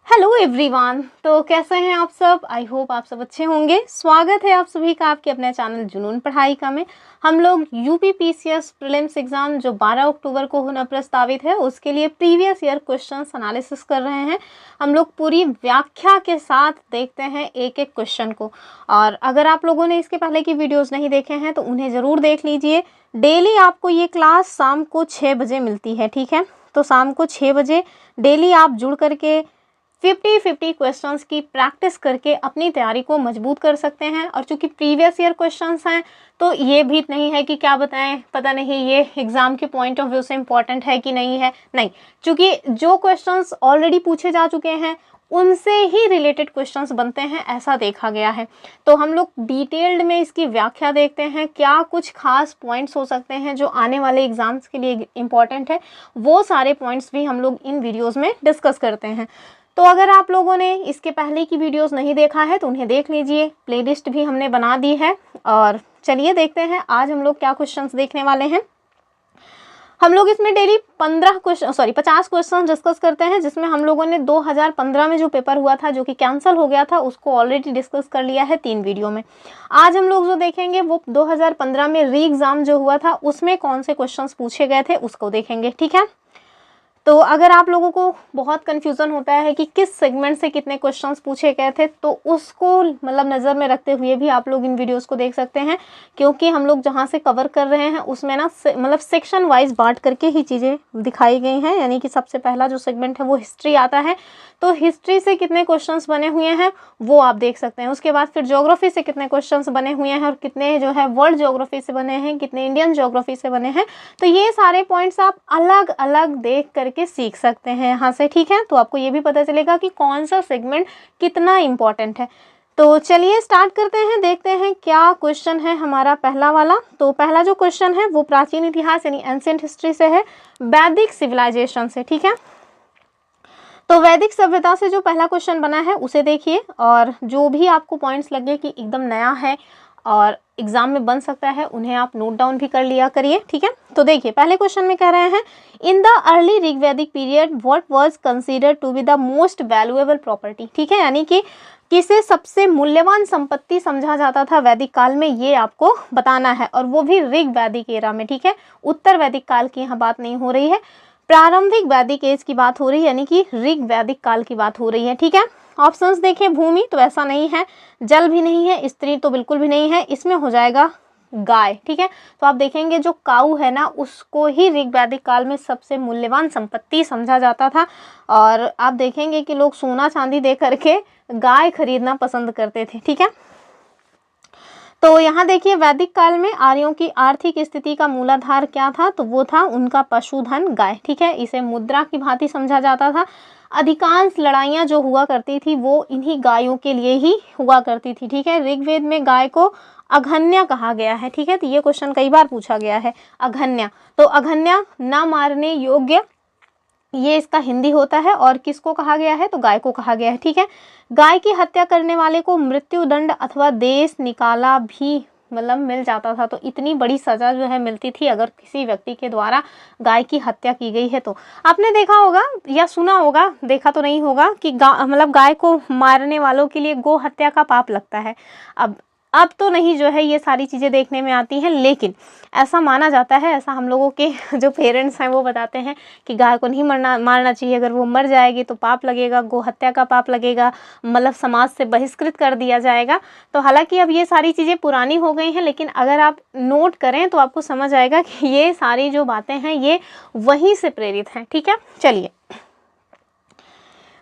Hello everyone. तो कैसे हैं आप सब? आई होप आप सब अच्छे होंगे। स्वागत है आप सभी का आपके अपने चैनल जुनून पढ़ाई का में। हम लोग यूपी पीसीएस प्रीलिम्स एग्जाम जो 12 अक्टूबर को होना प्रस्तावित है उसके लिए प्रीवियस ईयर क्वेश्चंस एनालिसिस कर रहे हैं। हम लोग पूरी व्याख्या के साथ देखते हैं एक एक क्वेश्चन को। और अगर आप लोगों ने इसके पहले की वीडियोज़ नहीं देखे हैं तो उन्हें ज़रूर देख लीजिए। डेली आपको ये क्लास शाम को 6 बजे मिलती है, ठीक है। तो शाम को 6 बजे डेली आप जुड़ करके 50-50 क्वेश्चंस की प्रैक्टिस करके अपनी तैयारी को मजबूत कर सकते हैं। और चूंकि प्रीवियस ईयर क्वेश्चंस हैं तो ये भी नहीं है कि क्या बताएं, पता नहीं ये एग्ज़ाम के पॉइंट ऑफ व्यू से इम्पॉर्टेंट है कि नहीं है। नहीं, चूंकि जो क्वेश्चंस ऑलरेडी पूछे जा चुके हैं उनसे ही रिलेटेड क्वेश्चंस बनते हैं, ऐसा देखा गया है। तो हम लोग डिटेल्ड में इसकी व्याख्या देखते हैं, क्या कुछ खास पॉइंट्स हो सकते हैं जो आने वाले एग्जाम्स के लिए इम्पॉर्टेंट है। वो सारे पॉइंट्स भी हम लोग इन वीडियोज़ में डिस्कस करते हैं। तो अगर आप लोगों ने इसके पहले की वीडियोस नहीं देखा है तो उन्हें देख लीजिए, प्लेलिस्ट भी हमने बना दी है। और चलिए देखते हैं आज हम लोग क्या क्वेश्चंस देखने वाले हैं। हम लोग इसमें डेली 50 क्वेश्चन डिस्कस करते हैं, जिसमें हम लोगों ने 2015 में जो पेपर हुआ था जो कि कैंसिल हो गया था उसको ऑलरेडी डिस्कस कर लिया है 3 वीडियो में। आज हम लोग जो देखेंगे वो 2015 में री एग्ज़ाम जो हुआ था उसमें कौन से क्वेश्चंस पूछे गए थे उसको देखेंगे, ठीक है। तो अगर आप लोगों को बहुत कन्फ्यूज़न होता है कि किस सेगमेंट से कितने क्वेश्चंस पूछे गए थे तो उसको नज़र में रखते हुए भी आप लोग इन वीडियोस को देख सकते हैं, क्योंकि हम लोग जहां से कवर कर रहे हैं उसमें ना सेक्शन वाइज बांट करके ही चीज़ें दिखाई गई हैं। यानी कि सबसे पहला जो सेगमेंट है वो हिस्ट्री आता है, तो हिस्ट्री से कितने क्वेश्चंस बने हुए हैं वो आप देख सकते हैं। उसके बाद फिर ज्योग्राफी से कितने क्वेश्चंस बने हुए हैं और कितने जो है वर्ल्ड ज्योग्राफी से बने हैं, कितने इंडियन ज्योग्राफी से बने हैं। तो ये सारे पॉइंट्स आप अलग अलग देख करके सीख सकते हैं यहाँ से, ठीक है। तो आपको ये भी पता चलेगा कि कौन सा सेगमेंट कितना इम्पोर्टेंट है। तो चलिए स्टार्ट करते हैं, देखते हैं क्या क्वेश्चन है हमारा पहला वाला। तो पहला जो क्वेश्चन है वो प्राचीन इतिहास यानी एंशिएंट हिस्ट्री से है, वैदिक सिविलाइजेशन से, ठीक है। तो वैदिक सभ्यता से जो पहला क्वेश्चन बना है उसे देखिए, और जो भी आपको पॉइंट्स लगे कि एकदम नया है और एग्जाम में बन सकता है उन्हें आप नोट डाउन भी कर लिया करिए, ठीक है। तो देखिए पहले क्वेश्चन में कह रहे हैं, in the early Rigvedic period what was considered to be the most valuable property, ठीक है। यानी कि किसे सबसे मूल्यवान संपत्ति समझा जाता था वैदिक काल में, ये आपको बताना है, और वो भी ऋग वैदिक एरा में, ठीक है। उत्तर वैदिक काल की यहाँ बात नहीं हो रही है, प्रारंभिक वैदिक एज की बात हो रही है, यानी कि ऋग वैदिक काल की बात हो रही है, ठीक है। ऑप्शंस देखें, भूमि तो ऐसा नहीं है, जल भी नहीं है, स्त्री तो बिल्कुल भी नहीं है, इसमें हो जाएगा गाय, ठीक है। तो आप देखेंगे जो काऊ है ना उसको ही ऋग वैदिक काल में सबसे मूल्यवान संपत्ति समझा जाता था, और आप देखेंगे कि लोग सोना चांदी दे करके गाय खरीदना पसंद करते थे, ठीक है। तो यहाँ देखिए वैदिक काल में आर्यों की आर्थिक स्थिति का मूलाधार क्या था, तो वो था उनका पशुधन गाय, ठीक है। इसे मुद्रा की भांति समझा जाता था। अधिकांश लड़ाइयाँ जो हुआ करती थी वो इन्हीं गायों के लिए ही हुआ करती थी, ठीक है। ऋग्वेद में गाय को अघन्या कहा गया है, ठीक है। तो ये क्वेश्चन कई बार पूछा गया है, अघन्या। तो अघन्या न मारने योग्य, ये इसका हिंदी होता है, और किसको कहा गया है तो गाय को कहा गया है, ठीक है। गाय की हत्या करने वाले को मृत्युदंड अथवा देश निकाला भी मिल जाता था। तो इतनी बड़ी सजा जो है मिलती थी अगर किसी व्यक्ति के द्वारा गाय की हत्या की गई है। तो आपने देखा होगा या सुना होगा, देखा तो नहीं होगा, कि गाय को मारने वालों के लिए गो हत्या का पाप लगता है। अब तो नहीं जो है ये सारी चीज़ें देखने में आती हैं, लेकिन ऐसा माना जाता है, ऐसा हम लोगों के जो पेरेंट्स हैं वो बताते हैं कि गाय को नहीं मारना चाहिए, अगर वो मर जाएगी तो पाप लगेगा, गो हत्या का पाप लगेगा, समाज से बहिष्कृत कर दिया जाएगा। तो हालांकि अब ये सारी चीज़ें पुरानी हो गई हैं, लेकिन अगर आप नोट करें तो आपको समझ आएगा कि ये सारी जो बातें हैं ये वहीं से प्रेरित हैं, ठीक है। चलिए,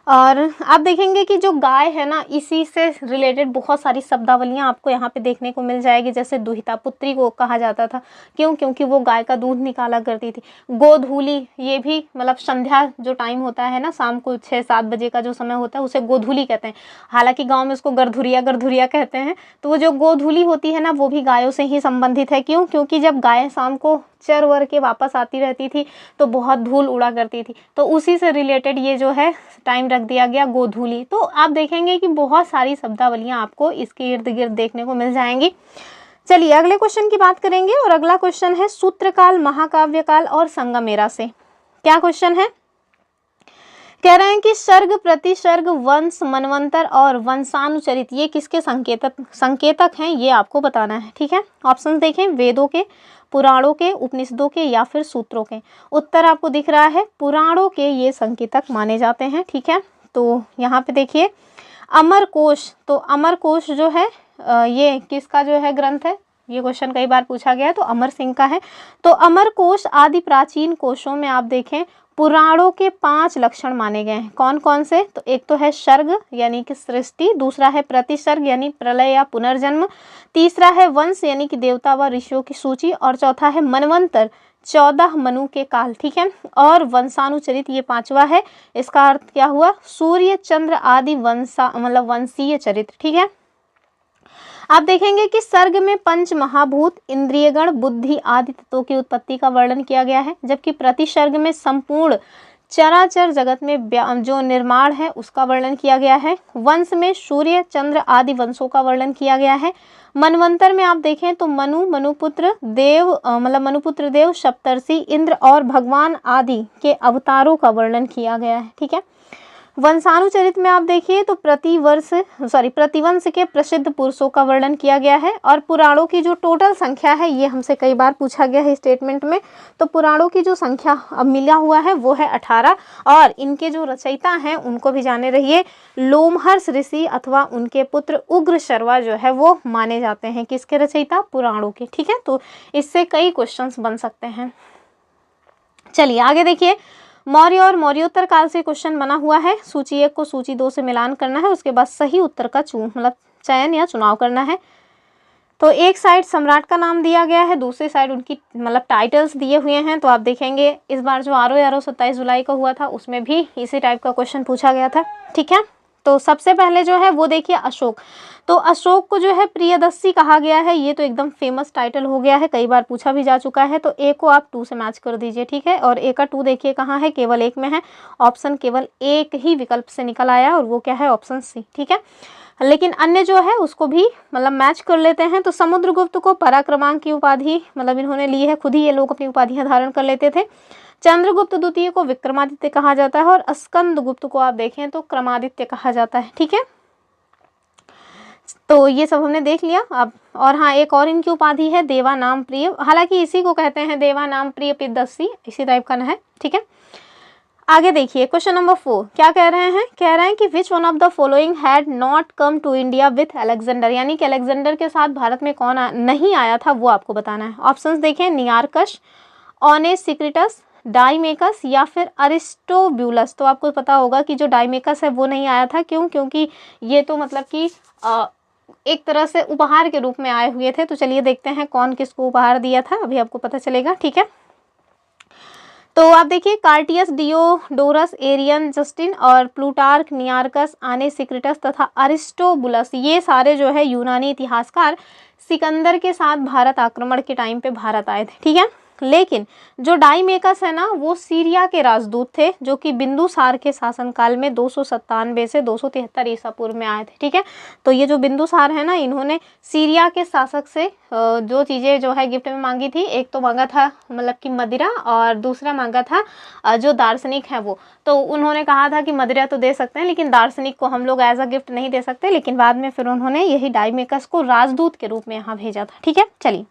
और आप देखेंगे कि जो गाय है ना इसी से रिलेटेड बहुत सारी शब्दावलियाँ आपको यहाँ पे देखने को मिल जाएगी। जैसे दुहिता पुत्री को कहा जाता था, क्योंकि वो गाय का दूध निकाला करती थी। गोधूली, ये भी संध्या जो टाइम होता है ना, शाम को 6-7 बजे का जो समय होता है उसे गोधूली कहते हैं। हालांकि गाँव में उसको गर्धुरिया कहते हैं। तो वो जो गोधूली होती है ना वो भी गायों से ही संबंधित है। क्योंकि जब गाय शाम को चर वर के वापस आती रहती थी तो बहुत धूल उड़ा करती थी, तो उसी से रिलेटेड ये जो है टाइम रख दिया गया गोधूली। तो आप देखेंगे कि बहुत सारी शब्दावलियाँ आपको इसके इर्द गिर्द देखने को मिल जाएंगी। चलिए अगले क्वेश्चन की बात करेंगे, और अगला क्वेश्चन है सूत्रकाल, महाकाव्य काल और संगमेरा से। क्या क्वेश्चन है, कह रहे हैं कि सर्ग, प्रतिसर्ग, वंश, मनवंतर और वंशानुचरित ये किसके संकेतक हैं, ये आपको बताना है। ठीक है, ऑप्शन देखें, वेदों के, पुराणों के, उपनिषदों के या फिर सूत्रों के। उत्तर आपको दिख रहा है, पुराणों के ये संकेतक माने जाते हैं। ठीक है, तो यहाँ पे देखिए अमरकोश, तो अमरकोश जो है ये किसका जो है ग्रंथ है, ये क्वेश्चन कई बार पूछा गया है, तो अमर सिंह का है। तो अमरकोश आदि प्राचीन कोशों में आप देखें पुराणों के 5 लक्षण माने गए हैं। कौन कौन से, तो एक तो है सर्ग यानी कि सृष्टि, दूसरा है प्रतिसर्ग यानी प्रलय या पुनर्जन्म, तीसरा है वंश यानी कि देवता व ऋषियों की सूची, और चौथा है मनवंतर 14 मनु के काल। ठीक है, और वंशानुचरित ये 5वां है। इसका अर्थ क्या हुआ, सूर्य चंद्र आदि वंशीय चरित्र। ठीक है, आप देखेंगे कि सर्ग में पंच महाभूत, इंद्रियगण, बुद्धि आदि तत्वों की उत्पत्ति का वर्णन किया गया है, जबकि प्रतिसर्ग में संपूर्ण चराचर जगत में जो निर्माण है उसका वर्णन किया गया है। वंश में सूर्य चंद्र आदि वंशों का वर्णन किया गया है। मनवंतर में आप देखें तो मनुपुत्र देव, सप्तर्षि, इंद्र और भगवान आदि के अवतारों का वर्णन किया गया है। ठीक है, वंशानुचरित में आप देखिए तो प्रतिवंश के प्रसिद्ध पुरुषों का वर्णन किया गया है। और पुराणों की जो टोटल संख्या है, ये हमसे कई बार पूछा गया है स्टेटमेंट में, तो पुराणों की जो संख्या अब मिला हुआ है वो है 18। और इनके जो रचयिता हैं उनको भी जाने रहिए, लोमहर्ष ऋषि अथवा उनके पुत्र उग्र शर्वा जो है वो माने जाते हैं। किसके रचयिता, पुराणों के। ठीक है, तो इससे कई क्वेश्चंस बन सकते हैं। चलिए आगे देखिए, मौर्य और मौर्योत्तर काल से क्वेश्चन बना हुआ है। सूची 1 को सूची 2 से मिलान करना है, उसके बाद सही उत्तर का चयन या चुनाव करना है। तो एक साइड सम्राट का नाम दिया गया है, दूसरी साइड उनकी टाइटल्स दिए हुए हैं। तो आप देखेंगे इस बार जो आरओ 27 जुलाई को हुआ था उसमें भी इसी टाइप का क्वेश्चन पूछा गया था। ठीक है, तो सबसे पहले जो है वो देखिए अशोक। तो अशोक को जो है प्रियदर्शी कहा गया है, ये तो एकदम फेमस टाइटल हो गया है, कई बार पूछा भी जा चुका है। तो ए को आप 2 से मैच कर दीजिए। ठीक है, और ए का 2 देखिए कहाँ है, केवल 1 में है। ऑप्शन केवल एक ही विकल्प से निकल आया और वो क्या है, ऑप्शन सी। ठीक है, लेकिन अन्य जो है उसको भी मैच कर लेते हैं। तो समुद्रगुप्त को पराक्रमांक की उपाधि इन्होंने ली है, खुद ही ये लोग अपनी उपाधियां धारण कर लेते थे। चंद्रगुप्त द्वितीय को विक्रमादित्य कहा जाता है और स्कंदगुप्त को आप देखें तो क्रमादित्य कहा जाता है। ठीक है, तो ये सब हमने देख लिया अब। और हाँ, एक और इनकी उपाधि है देवा नाम प्रिय, हालांकि इसी को कहते हैं देवा नाम प्रिय पिदस्सी, इसी टाइप का है। ठीक है, आगे देखिए क्वेश्चन नंबर 4 क्या कह रहे हैं, कह रहे हैं कि which one of the following had not come to India with Alexander, यानी कि अलेक्जेंडर के साथ भारत में कौन नहीं आया था, वो आपको बताना है। ऑप्शंस देखें, नियारकश, ओनेसिक्रिटस, डाइमेकस या फिर अरिस्टोब्यूलस। तो आपको पता होगा कि जो डाइमेकस है वो नहीं आया था, क्यों, क्योंकि ये तो कि एक तरह से उपहार के रूप में आए हुए थे। तो चलिए देखते हैं कौन किसको उपहार दिया था, अभी आपको पता चलेगा। ठीक है, तो आप देखिए कार्टियस, डियोडोरस, एरियन, जस्टिन और प्लूटार्क, नियारकस, आनेसिक्रिटस तथा अरिस्टोबुलस, ये सारे जो है यूनानी इतिहासकार सिकंदर के साथ भारत आक्रमण के टाइम पे भारत आए थे। ठीक है, लेकिन जो डाइमेकस है ना वो सीरिया के राजदूत थे, जो कि बिंदुसार के शासनकाल में 297 से 273 ईसा पूर्व में आए थे। ठीक है, तो ये जो बिंदुसार है ना, इन्होंने सीरिया के शासक से जो चीज़ें जो है गिफ्ट में मांगी थी, एक तो मांगा था कि मदिरा, और दूसरा मांगा था जो दार्शनिक है वो। तो उन्होंने कहा था कि मदिरा तो दे सकते हैं लेकिन दार्शनिक को हम लोग एज अ गिफ्ट नहीं दे सकते, लेकिन बाद में फिर उन्होंने यही डाइमेकस को राजदूत के रूप में यहाँ भेजा था। ठीक है, चलिए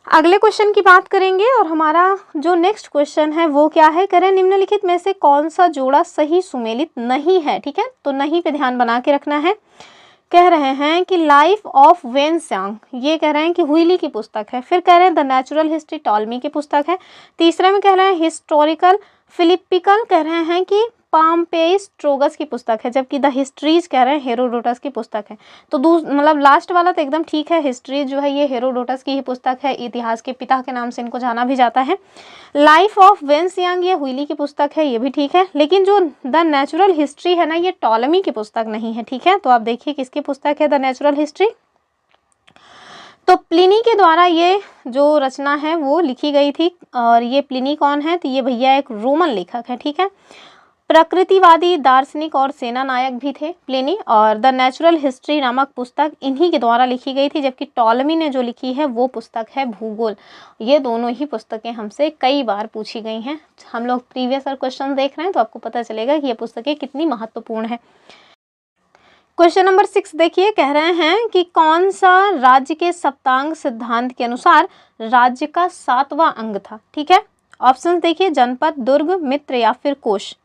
अगले क्वेश्चन की बात करेंगे। और हमारा जो नेक्स्ट क्वेश्चन है वो क्या है, करें निम्नलिखित में से कौन सा जोड़ा सही सुमेलित नहीं है। ठीक है, तो नहीं पे ध्यान बना के रखना है। कह रहे हैं कि लाइफ ऑफ वेन त्सांग, ये कह रहे हैं कि हुइली की पुस्तक है। फिर कह रहे हैं द नेचुरल हिस्ट्री टॉलमी की पुस्तक है। तीसरे में कह रहे हैं हिस्टोरिकल फिलिपिकल, कह रहे हैं कि पाम्पेई स्ट्रोगस की पुस्तक है, जबकि द हिस्ट्रीज कह रहे हैं हेरोडोटस की पुस्तक है। तो लास्ट वाला तो एकदम ठीक है, हिस्ट्रीज जो है ये हेरोडोटस की ही पुस्तक है, इतिहास के पिता के नाम से इनको जाना भी जाता है। लाइफ ऑफ वेन त्सांग ये हुइली की पुस्तक है, ये भी ठीक है, लेकिन जो द नेचुरल हिस्ट्री है ना ये टॉलमी की पुस्तक नहीं है। ठीक है, तो आप देखिए किसकी पुस्तक है द नेचुरल हिस्ट्री, तो प्लिनी के द्वारा ये जो रचना है वो लिखी गई थी। और ये प्लिनी कौन है, तो ये भैया एक रोमन लेखक है। ठीक है, प्रकृतिवादी दार्शनिक और सेना नायक भी थे प्लिनी, और द नेचुरल हिस्ट्री नामक पुस्तक इन्हीं के द्वारा लिखी गई थी, जबकि टॉलमी ने जो लिखी है वो पुस्तक है भूगोल। ये दोनों ही पुस्तकें हमसे कई बार पूछी गई हैं। हम लोग प्रीवियस ईयर क्वेश्चन देख रहे हैं तो आपको पता चलेगा कि ये पुस्तकें कितनी महत्वपूर्ण है। क्वेश्चन नंबर 6 देखिए, कह रहे हैं कि कौन सा राज्य के सप्तांग सिद्धांत के अनुसार राज्य का 7वां अंग था। ठीक है, ऑप्शंस देखिए, जनपद, दुर्ग, मित्र या फिर कोश।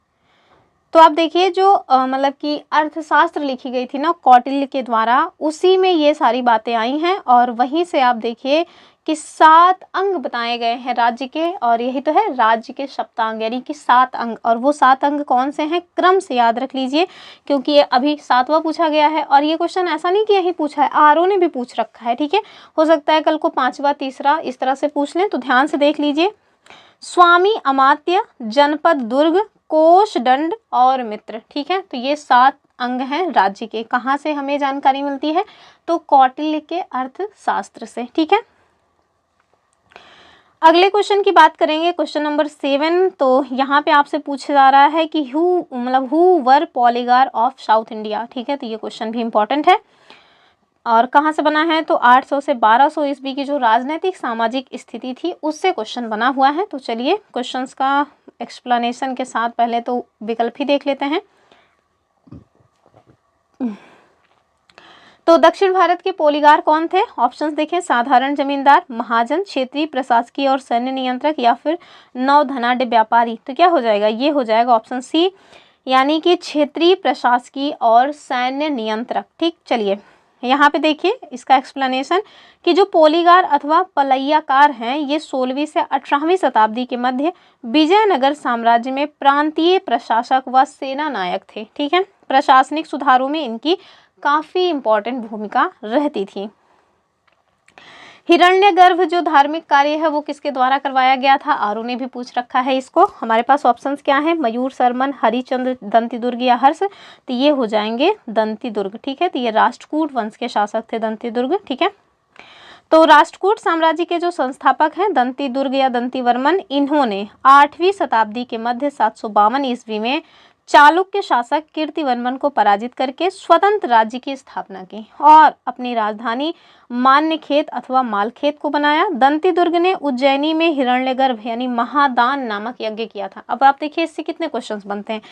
तो आप देखिए जो मतलब कि अर्थशास्त्र लिखी गई थी ना कौटिल्य के द्वारा, उसी में ये सारी बातें आई हैं, और वहीं से आप देखिए कि 7 अंग बताए गए हैं राज्य के, और यही तो है राज्य के सप्तांग, यानी कि 7 अंग। और वो 7 अंग कौन से हैं, क्रम से याद रख लीजिए, क्योंकि ये अभी 7वां पूछा गया है, और ये क्वेश्चन ऐसा नहीं कि यही पूछा है, आरओ ने भी पूछ रखा है। ठीक है, हो सकता है कल को 5वां, तीसरा इस तरह से पूछ लें, तो ध्यान से देख लीजिए। स्वामी अमात्य, जनपद दुर्ग, कोश, दंड और मित्र। ठीक है, तो ये 7 अंग हैं राज्य के। कहाँ से हमें जानकारी मिलती है, तो कौटिल्य के अर्थशास्त्र से। ठीक है, अगले क्वेश्चन की बात करेंगे, क्वेश्चन नंबर 7। तो यहाँ पे आपसे पूछा जा रहा है कि who were poligar of South India. ठीक है, तो ये क्वेश्चन भी इंपॉर्टेंट है, और कहाँ से बना है, तो 800 से 1200 ईस्वी की जो राजनीतिक सामाजिक स्थिति थी उससे क्वेश्चन बना हुआ है। तो चलिए क्वेश्चंस का एक्सप्लेनेशन के साथ पहले तो विकल्प ही देख लेते हैं। तो दक्षिण भारत के पोलीगार कौन थे, ऑप्शंस देखें, साधारण जमींदार, महाजन, क्षेत्रीय प्रशासकीय और सैन्य नियंत्रक या फिर नौधनाढ़ व्यापारी। तो क्या हो जाएगा, ये हो जाएगा ऑप्शन सी, यानी कि क्षेत्रीय प्रशासकीय और सैन्य नियंत्रक। ठीक, चलिए यहाँ पे देखिए इसका एक्सप्लेनेशन कि जो पोलीगार अथवा पलैयाकार हैं, ये 16वीं से 18वीं शताब्दी के मध्य विजयनगर साम्राज्य में प्रांतीय प्रशासक व सेना नायक थे। ठीक है, प्रशासनिक सुधारों में इनकी काफी इंपॉर्टेंट भूमिका रहती थी। हिरण्यगर्भ जो धार्मिक कार्य है वो किसके द्वारा करवाया गया था, आरओ ने भी पूछ रखा है इसको। हमारे पास ऑप्शंस क्या हैं, मयूर शर्मन, हरिचंद्र, दंतिदुर्ग या हर्ष। तो ये हो जाएंगे दंतिदुर्ग। ठीक है, तो ये राष्ट्रकूट वंश के शासक थे दंतिदुर्ग। ठीक है, तो राष्ट्रकूट साम्राज्य के जो संस्थापक हैं दंतिदुर्ग या दंतिवर्मन, इन्होंने 8वीं शताब्दी के मध्य 752 ईस्वी में चालुक्य शासक कीर्तिवर्मन को पराजित करके स्वतंत्र राज्य की स्थापना की और अपनी राजधानी मान्यखेत अथवा मालखेत को बनाया। दंतिदुर्ग ने उज्जैनी में हिरण्यगर्भ यानी महादान नामक यज्ञ किया था। अब आप देखिए इससे कितने क्वेश्चंस बनते हैं,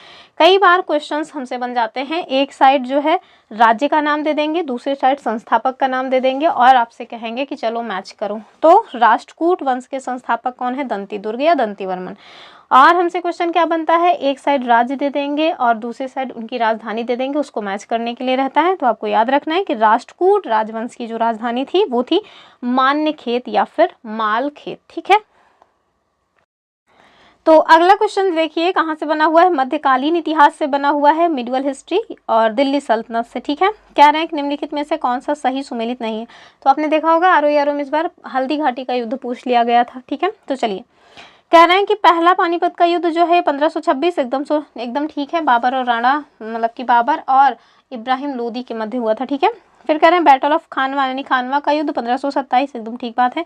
कई बार क्वेश्चंस हमसे बन जाते हैं, एक साइड जो है राज्य का नाम दे देंगे, दूसरी साइड संस्थापक का नाम दे देंगे और आपसे कहेंगे कि चलो मैच करो। तो राष्ट्रकूट वंश के संस्थापक कौन है, दंतिदुर्ग या दंतिवर्मन। और हमसे क्वेश्चन क्या बनता है, एक साइड राज्य दे देंगे और दूसरी साइड उनकी राजधानी दे देंगे, उसको मैच करने के लिए रहता है। तो आपको याद रखना है कि राष्ट्रकूट राजवंश की जो राजधानी थी वो थी मान्यखेत या फिर मालखेत। ठीक है, तो अगला क्वेश्चन देखिए कहाँ से बना हुआ है, मध्यकालीन इतिहास से बना हुआ है, मिडिवल हिस्ट्री और दिल्ली सल्तनत से। ठीक है, कह रहे हैं कि निम्नलिखित में से कौन सा सही सुमेलित नहीं है। तो आपने देखा होगा आरओ में इस बार हल्दी घाटी का युद्ध पूछ लिया गया था। ठीक है, तो चलिए कह रहे हैं कि पहला पानीपत का युद्ध जो है 1526 एकदम ठीक है, बाबर और राणा मतलब कि बाबर और इब्राहिम लोदी के मध्य हुआ था। ठीक है, फिर कह रहे हैं बैटल ऑफ खानवा यानी खानवा का युद्ध 1527 एकदम ठीक बात है।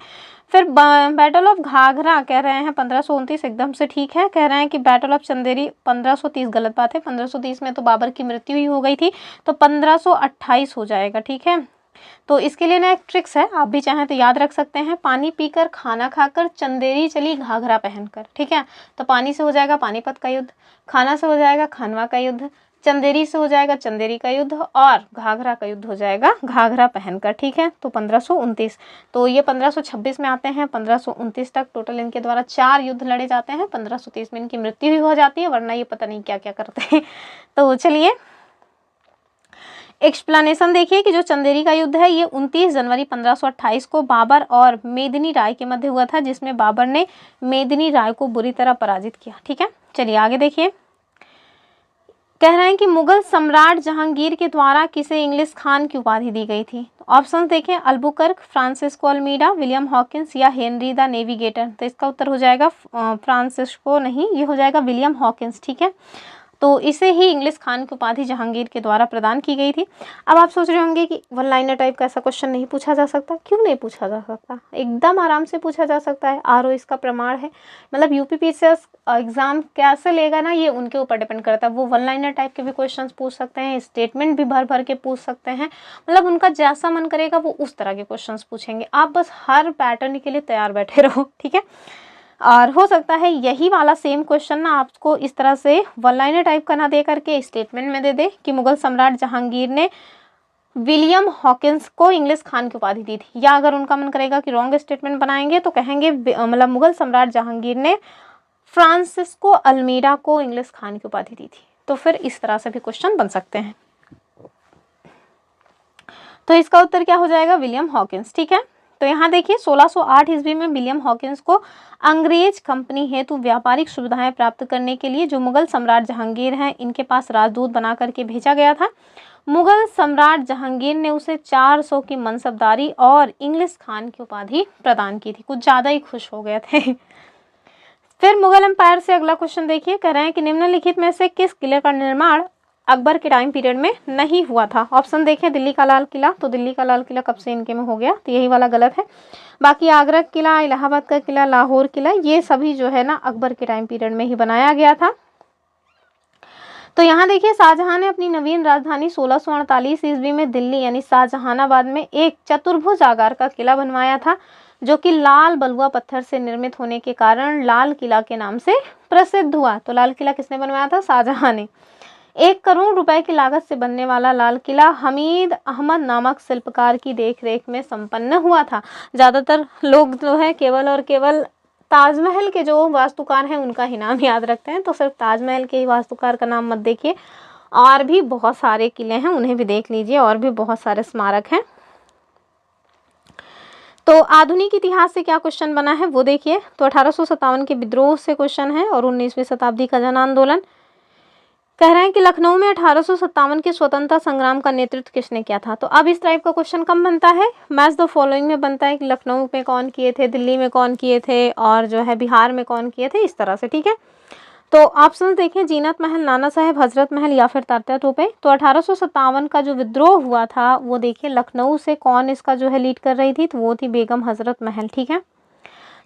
फिर बैटल ऑफ घाघरा कह रहे हैं 1529 एकदम से ठीक है। कह रहे हैं कि बैटल ऑफ चंदेरी 1530 गलत बात है, 1530 में तो बाबर की मृत्यु ही हो गई थी, तो 1528 हो जाएगा। ठीक है, तो इसके लिए ना एक ट्रिक्स है, आप भी चाहें तो याद रख सकते हैं, पानी पीकर खाना खाकर चंदेरी चली घाघरा पहनकर। ठीक है, तो पानी से हो जाएगा पानीपत का युद्ध, खाना से हो जाएगा खानवा का युद्ध, चंदेरी से हो जाएगा चंदेरी का युद्ध और घाघरा का युद्ध हो जाएगा घाघरा पहनकर। ठीक है, तो 1529, तो ये 1526 में आते हैं 1529 तक टोटल इनके द्वारा 4 युद्ध लड़े जाते हैं। 1530 में इनकी मृत्यु ही हो जाती है, वरना ये पता नहीं क्या क्या करते हैं। तो चलिए एक्सप्लेनेशन देखिए कि जो चंदेरी का युद्ध है ये 29 जनवरी 1528 को बाबर और मेदिनी राय के मध्य हुआ था, जिसमें बाबर ने मेदिनी राय को बुरी तरह पराजित किया। ठीक है, चलिए आगे देखिए, कह रहे हैं कि मुगल सम्राट जहांगीर के द्वारा किसे इंग्लिश खान की उपाधि दी गई थी। ऑप्शन देखें, Albuquerque, Francisco Almeida, William Hawkins या हेनरी द नेविगेटर। तो इसका उत्तर हो जाएगा फ्रांसिस्को नहीं, ये हो जाएगा विलियम हॉकिंस। ठीक है, तो इसे ही इंग्लिश खान की उपाधि जहांगीर के द्वारा प्रदान की गई थी। अब आप सोच रहे होंगे कि वन लाइनर टाइप का ऐसा क्वेश्चन नहीं पूछा जा सकता। क्यों नहीं पूछा जा सकता, एकदम आराम से पूछा जा सकता है। आरओ इसका प्रमाण है। मतलब यूपीपीसीएस एग्जाम कैसे लेगा ना, ये उनके ऊपर डिपेंड करता है। वो वन लाइनर टाइप के भी क्वेश्चंस पूछ सकते हैं, स्टेटमेंट भी भर भर के पूछ सकते हैं। मतलब उनका जैसा मन करेगा वो उस तरह के क्वेश्चंस पूछेंगे। आप बस हर पैटर्न के लिए तैयार बैठे रहो, ठीक है। और हो सकता है यही वाला सेम क्वेश्चन ना आपको इस तरह से वन लाइनर टाइप का ना दे करके स्टेटमेंट में दे दे कि मुगल सम्राट जहांगीर ने विलियम हॉकिंस को इंग्लिश खान की उपाधि दी थी। या अगर उनका मन करेगा कि रॉन्ग स्टेटमेंट बनाएंगे तो कहेंगे मतलब मुगल सम्राट जहांगीर ने फ्रांसिस्को अल्मीडा को इंग्लिश खान की उपाधि दी थी। तो फिर इस तरह से भी क्वेश्चन बन सकते हैं। तो इसका उत्तर क्या हो जाएगा, विलियम हॉकिंस, ठीक है। तो यहाँ देखिए 1608 ईस्वी में विलियम हॉकिंस को अंग्रेज कंपनी हेतु व्यापारिक सुविधाएं प्राप्त करने के लिए जो मुगल सम्राट जहांगीर हैं इनके पास राजदूत बना करके भेजा गया था। मुगल सम्राट जहांगीर ने उसे 400 की मनसबदारी और इंग्लिश खान की उपाधि प्रदान की थी। कुछ ज़्यादा ही खुश हो गए थे। फिर मुगल एम्पायर से अगला क्वेश्चन देखिए, कह रहे हैं कि निम्नलिखित में से किस किले का निर्माण अकबर के टाइम पीरियड में नहीं हुआ था। ऑप्शन देखें, दिल्ली का लाल किला, तो दिल्ली का लाल किला कब से इनके में हो गया, तो यही वाला गलत है। बाकी आगरा किला, इलाहाबाद का किला, लाहौर किला, ये सभी जो है ना अकबर के टाइम पीरियड में ही बनाया गया था। तो यहाँ देखिए शाहजहां ने अपनी नवीन राजधानी 1648 ईस्वी में दिल्ली यानी शाहजहानाबाद में एक चतुर्भुज आकार का किला बनवाया था, जो कि लाल बलुआ पत्थर से निर्मित होने के कारण लाल किला के नाम से प्रसिद्ध हुआ। तो लाल किला किसने बनवाया था, शाहजहां ने। 1 करोड़ रुपए की लागत से बनने वाला लाल किला हमीद अहमद नामक शिल्पकार की देखरेख में संपन्न हुआ था। ज़्यादातर लोग जो है केवल और केवल ताजमहल के जो वास्तुकार हैं उनका ही नाम याद रखते हैं, तो सिर्फ ताजमहल के ही वास्तुकार का नाम मत देखिए, और भी बहुत सारे किले हैं उन्हें भी देख लीजिए, और भी बहुत सारे स्मारक हैं। तो आधुनिक इतिहास से क्या क्वेश्चन बना है वो देखिए। तो 1857 के विद्रोह से क्वेश्चन है और 19वीं शताब्दी का जन आंदोलन। कह रहे हैं कि लखनऊ में 1857 के स्वतंत्रता संग्राम का नेतृत्व किसने किया था। तो अब इस टाइप का क्वेश्चन कम बनता है, मैच द फॉलोइंग में बनता है कि लखनऊ में कौन किए थे, दिल्ली में कौन किए थे, और जो है बिहार में कौन किए थे, इस तरह से, ठीक है। तो ऑप्शन देखें, जीनत महल, नाना साहेब, हजरत महल या फिर तात्या तोपे। तो 1857 का जो विद्रोह हुआ था वो देखिए लखनऊ से कौन इसका जो है लीड कर रही थी, तो वो थी बेगम हजरत महल, ठीक है।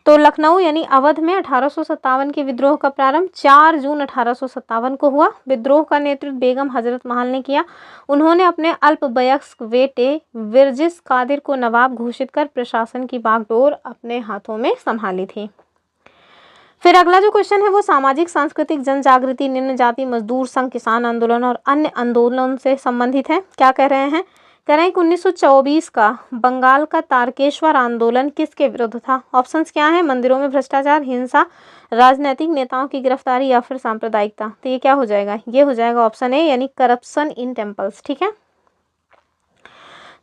तो लखनऊ यानी अवध में 1857 के विद्रोह का प्रारंभ 4 जून 1857 को हुआ। विद्रोह का नेतृत्व बेगम हजरत महल ने किया। उन्होंने अपने अल्पवयस्क बेटे विरजिस कादिर को नवाब घोषित कर प्रशासन की बागडोर अपने हाथों में संभाली थी। फिर अगला जो क्वेश्चन है वो सामाजिक सांस्कृतिक जन जागृति, निम्न जाति मजदूर संघ, किसान आंदोलन और अन्य आंदोलन से संबंधित है। क्या कह रहे हैं, कह रहे हैं कि 1924 का बंगाल का तारकेश्वर आंदोलन किसके विरुद्ध था। ऑप्शंस क्या हैं, मंदिरों में भ्रष्टाचार, हिंसा, राजनीतिक नेताओं की गिरफ्तारी या फिर सांप्रदायिकता। तो ये क्या हो जाएगा, ये हो जाएगा ऑप्शन ए यानी करप्शन इन टेम्पल्स, ठीक है।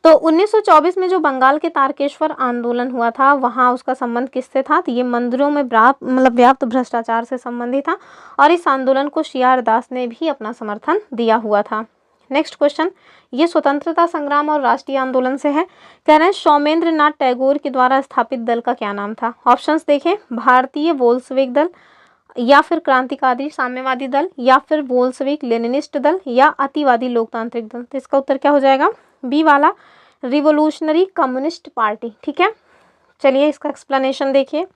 तो 1924 में जो बंगाल के तारकेश्वर आंदोलन हुआ था वहाँ उसका संबंध किससे था, तो ये मंदिरों में व्याप्त भ्रष्टाचार से संबंधित था, और इस आंदोलन को सी.आर. दास ने भी अपना समर्थन दिया हुआ था। नेक्स्ट क्वेश्चन, ये स्वतंत्रता संग्राम और राष्ट्रीय आंदोलन से है। कह रहे हैं सौमेंद्र नाथ टैगोर के द्वारा स्थापित दल का क्या नाम था। ऑप्शंस देखें, भारतीय बोल्शेविक दल, या फिर क्रांतिकारी साम्यवादी दल, या फिर बोल्शेविक लेनिनिस्ट दल, या अतिवादी लोकतांत्रिक दल। तो इसका उत्तर क्या हो जाएगा, बी वाला रिवोल्यूशनरी कम्युनिस्ट पार्टी, ठीक है। चलिए इसका एक्सप्लेनेशन देखिए।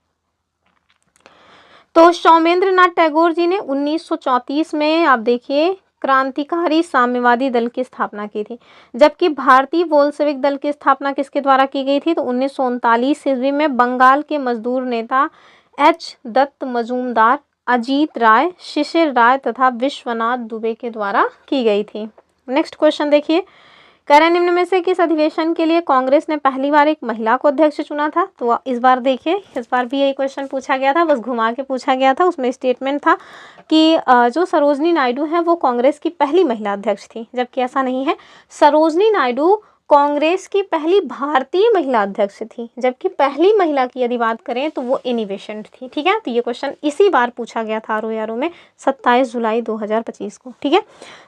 तो सौमेंद्र नाथ टैगोर जी ने 1934 में आप देखिए क्रांतिकारी साम्यवादी दल की स्थापना की थी, जबकि भारतीय बोल्शेविक दल की स्थापना किसके द्वारा की गई थी, तो 1939 ईस्वी में बंगाल के मजदूर नेता एच दत्त मजूमदार, अजीत राय, शिशिर राय तथा विश्वनाथ दुबे के द्वारा की गई थी। नेक्स्ट क्वेश्चन देखिए, कह रहे हैं निम्न में से किस अधिवेशन के लिए कांग्रेस ने पहली बार एक महिला को अध्यक्ष चुना था। तो इस बार देखिए, इस बार भी यही क्वेश्चन पूछा गया था, बस घुमा के पूछा गया था। उसमें स्टेटमेंट था कि जो सरोजनी नायडू है वो कांग्रेस की पहली महिला अध्यक्ष थी, जबकि ऐसा नहीं है। सरोजनी नायडू कांग्रेस की पहली भारतीय महिला अध्यक्ष थी, जबकि पहली महिला की यदि बात करें तो वो एनी बेसेंट थी, ठीक है। तो ये क्वेश्चन इसी बार पूछा गया था आरओ में 27 जुलाई 2025 को, ठीक है।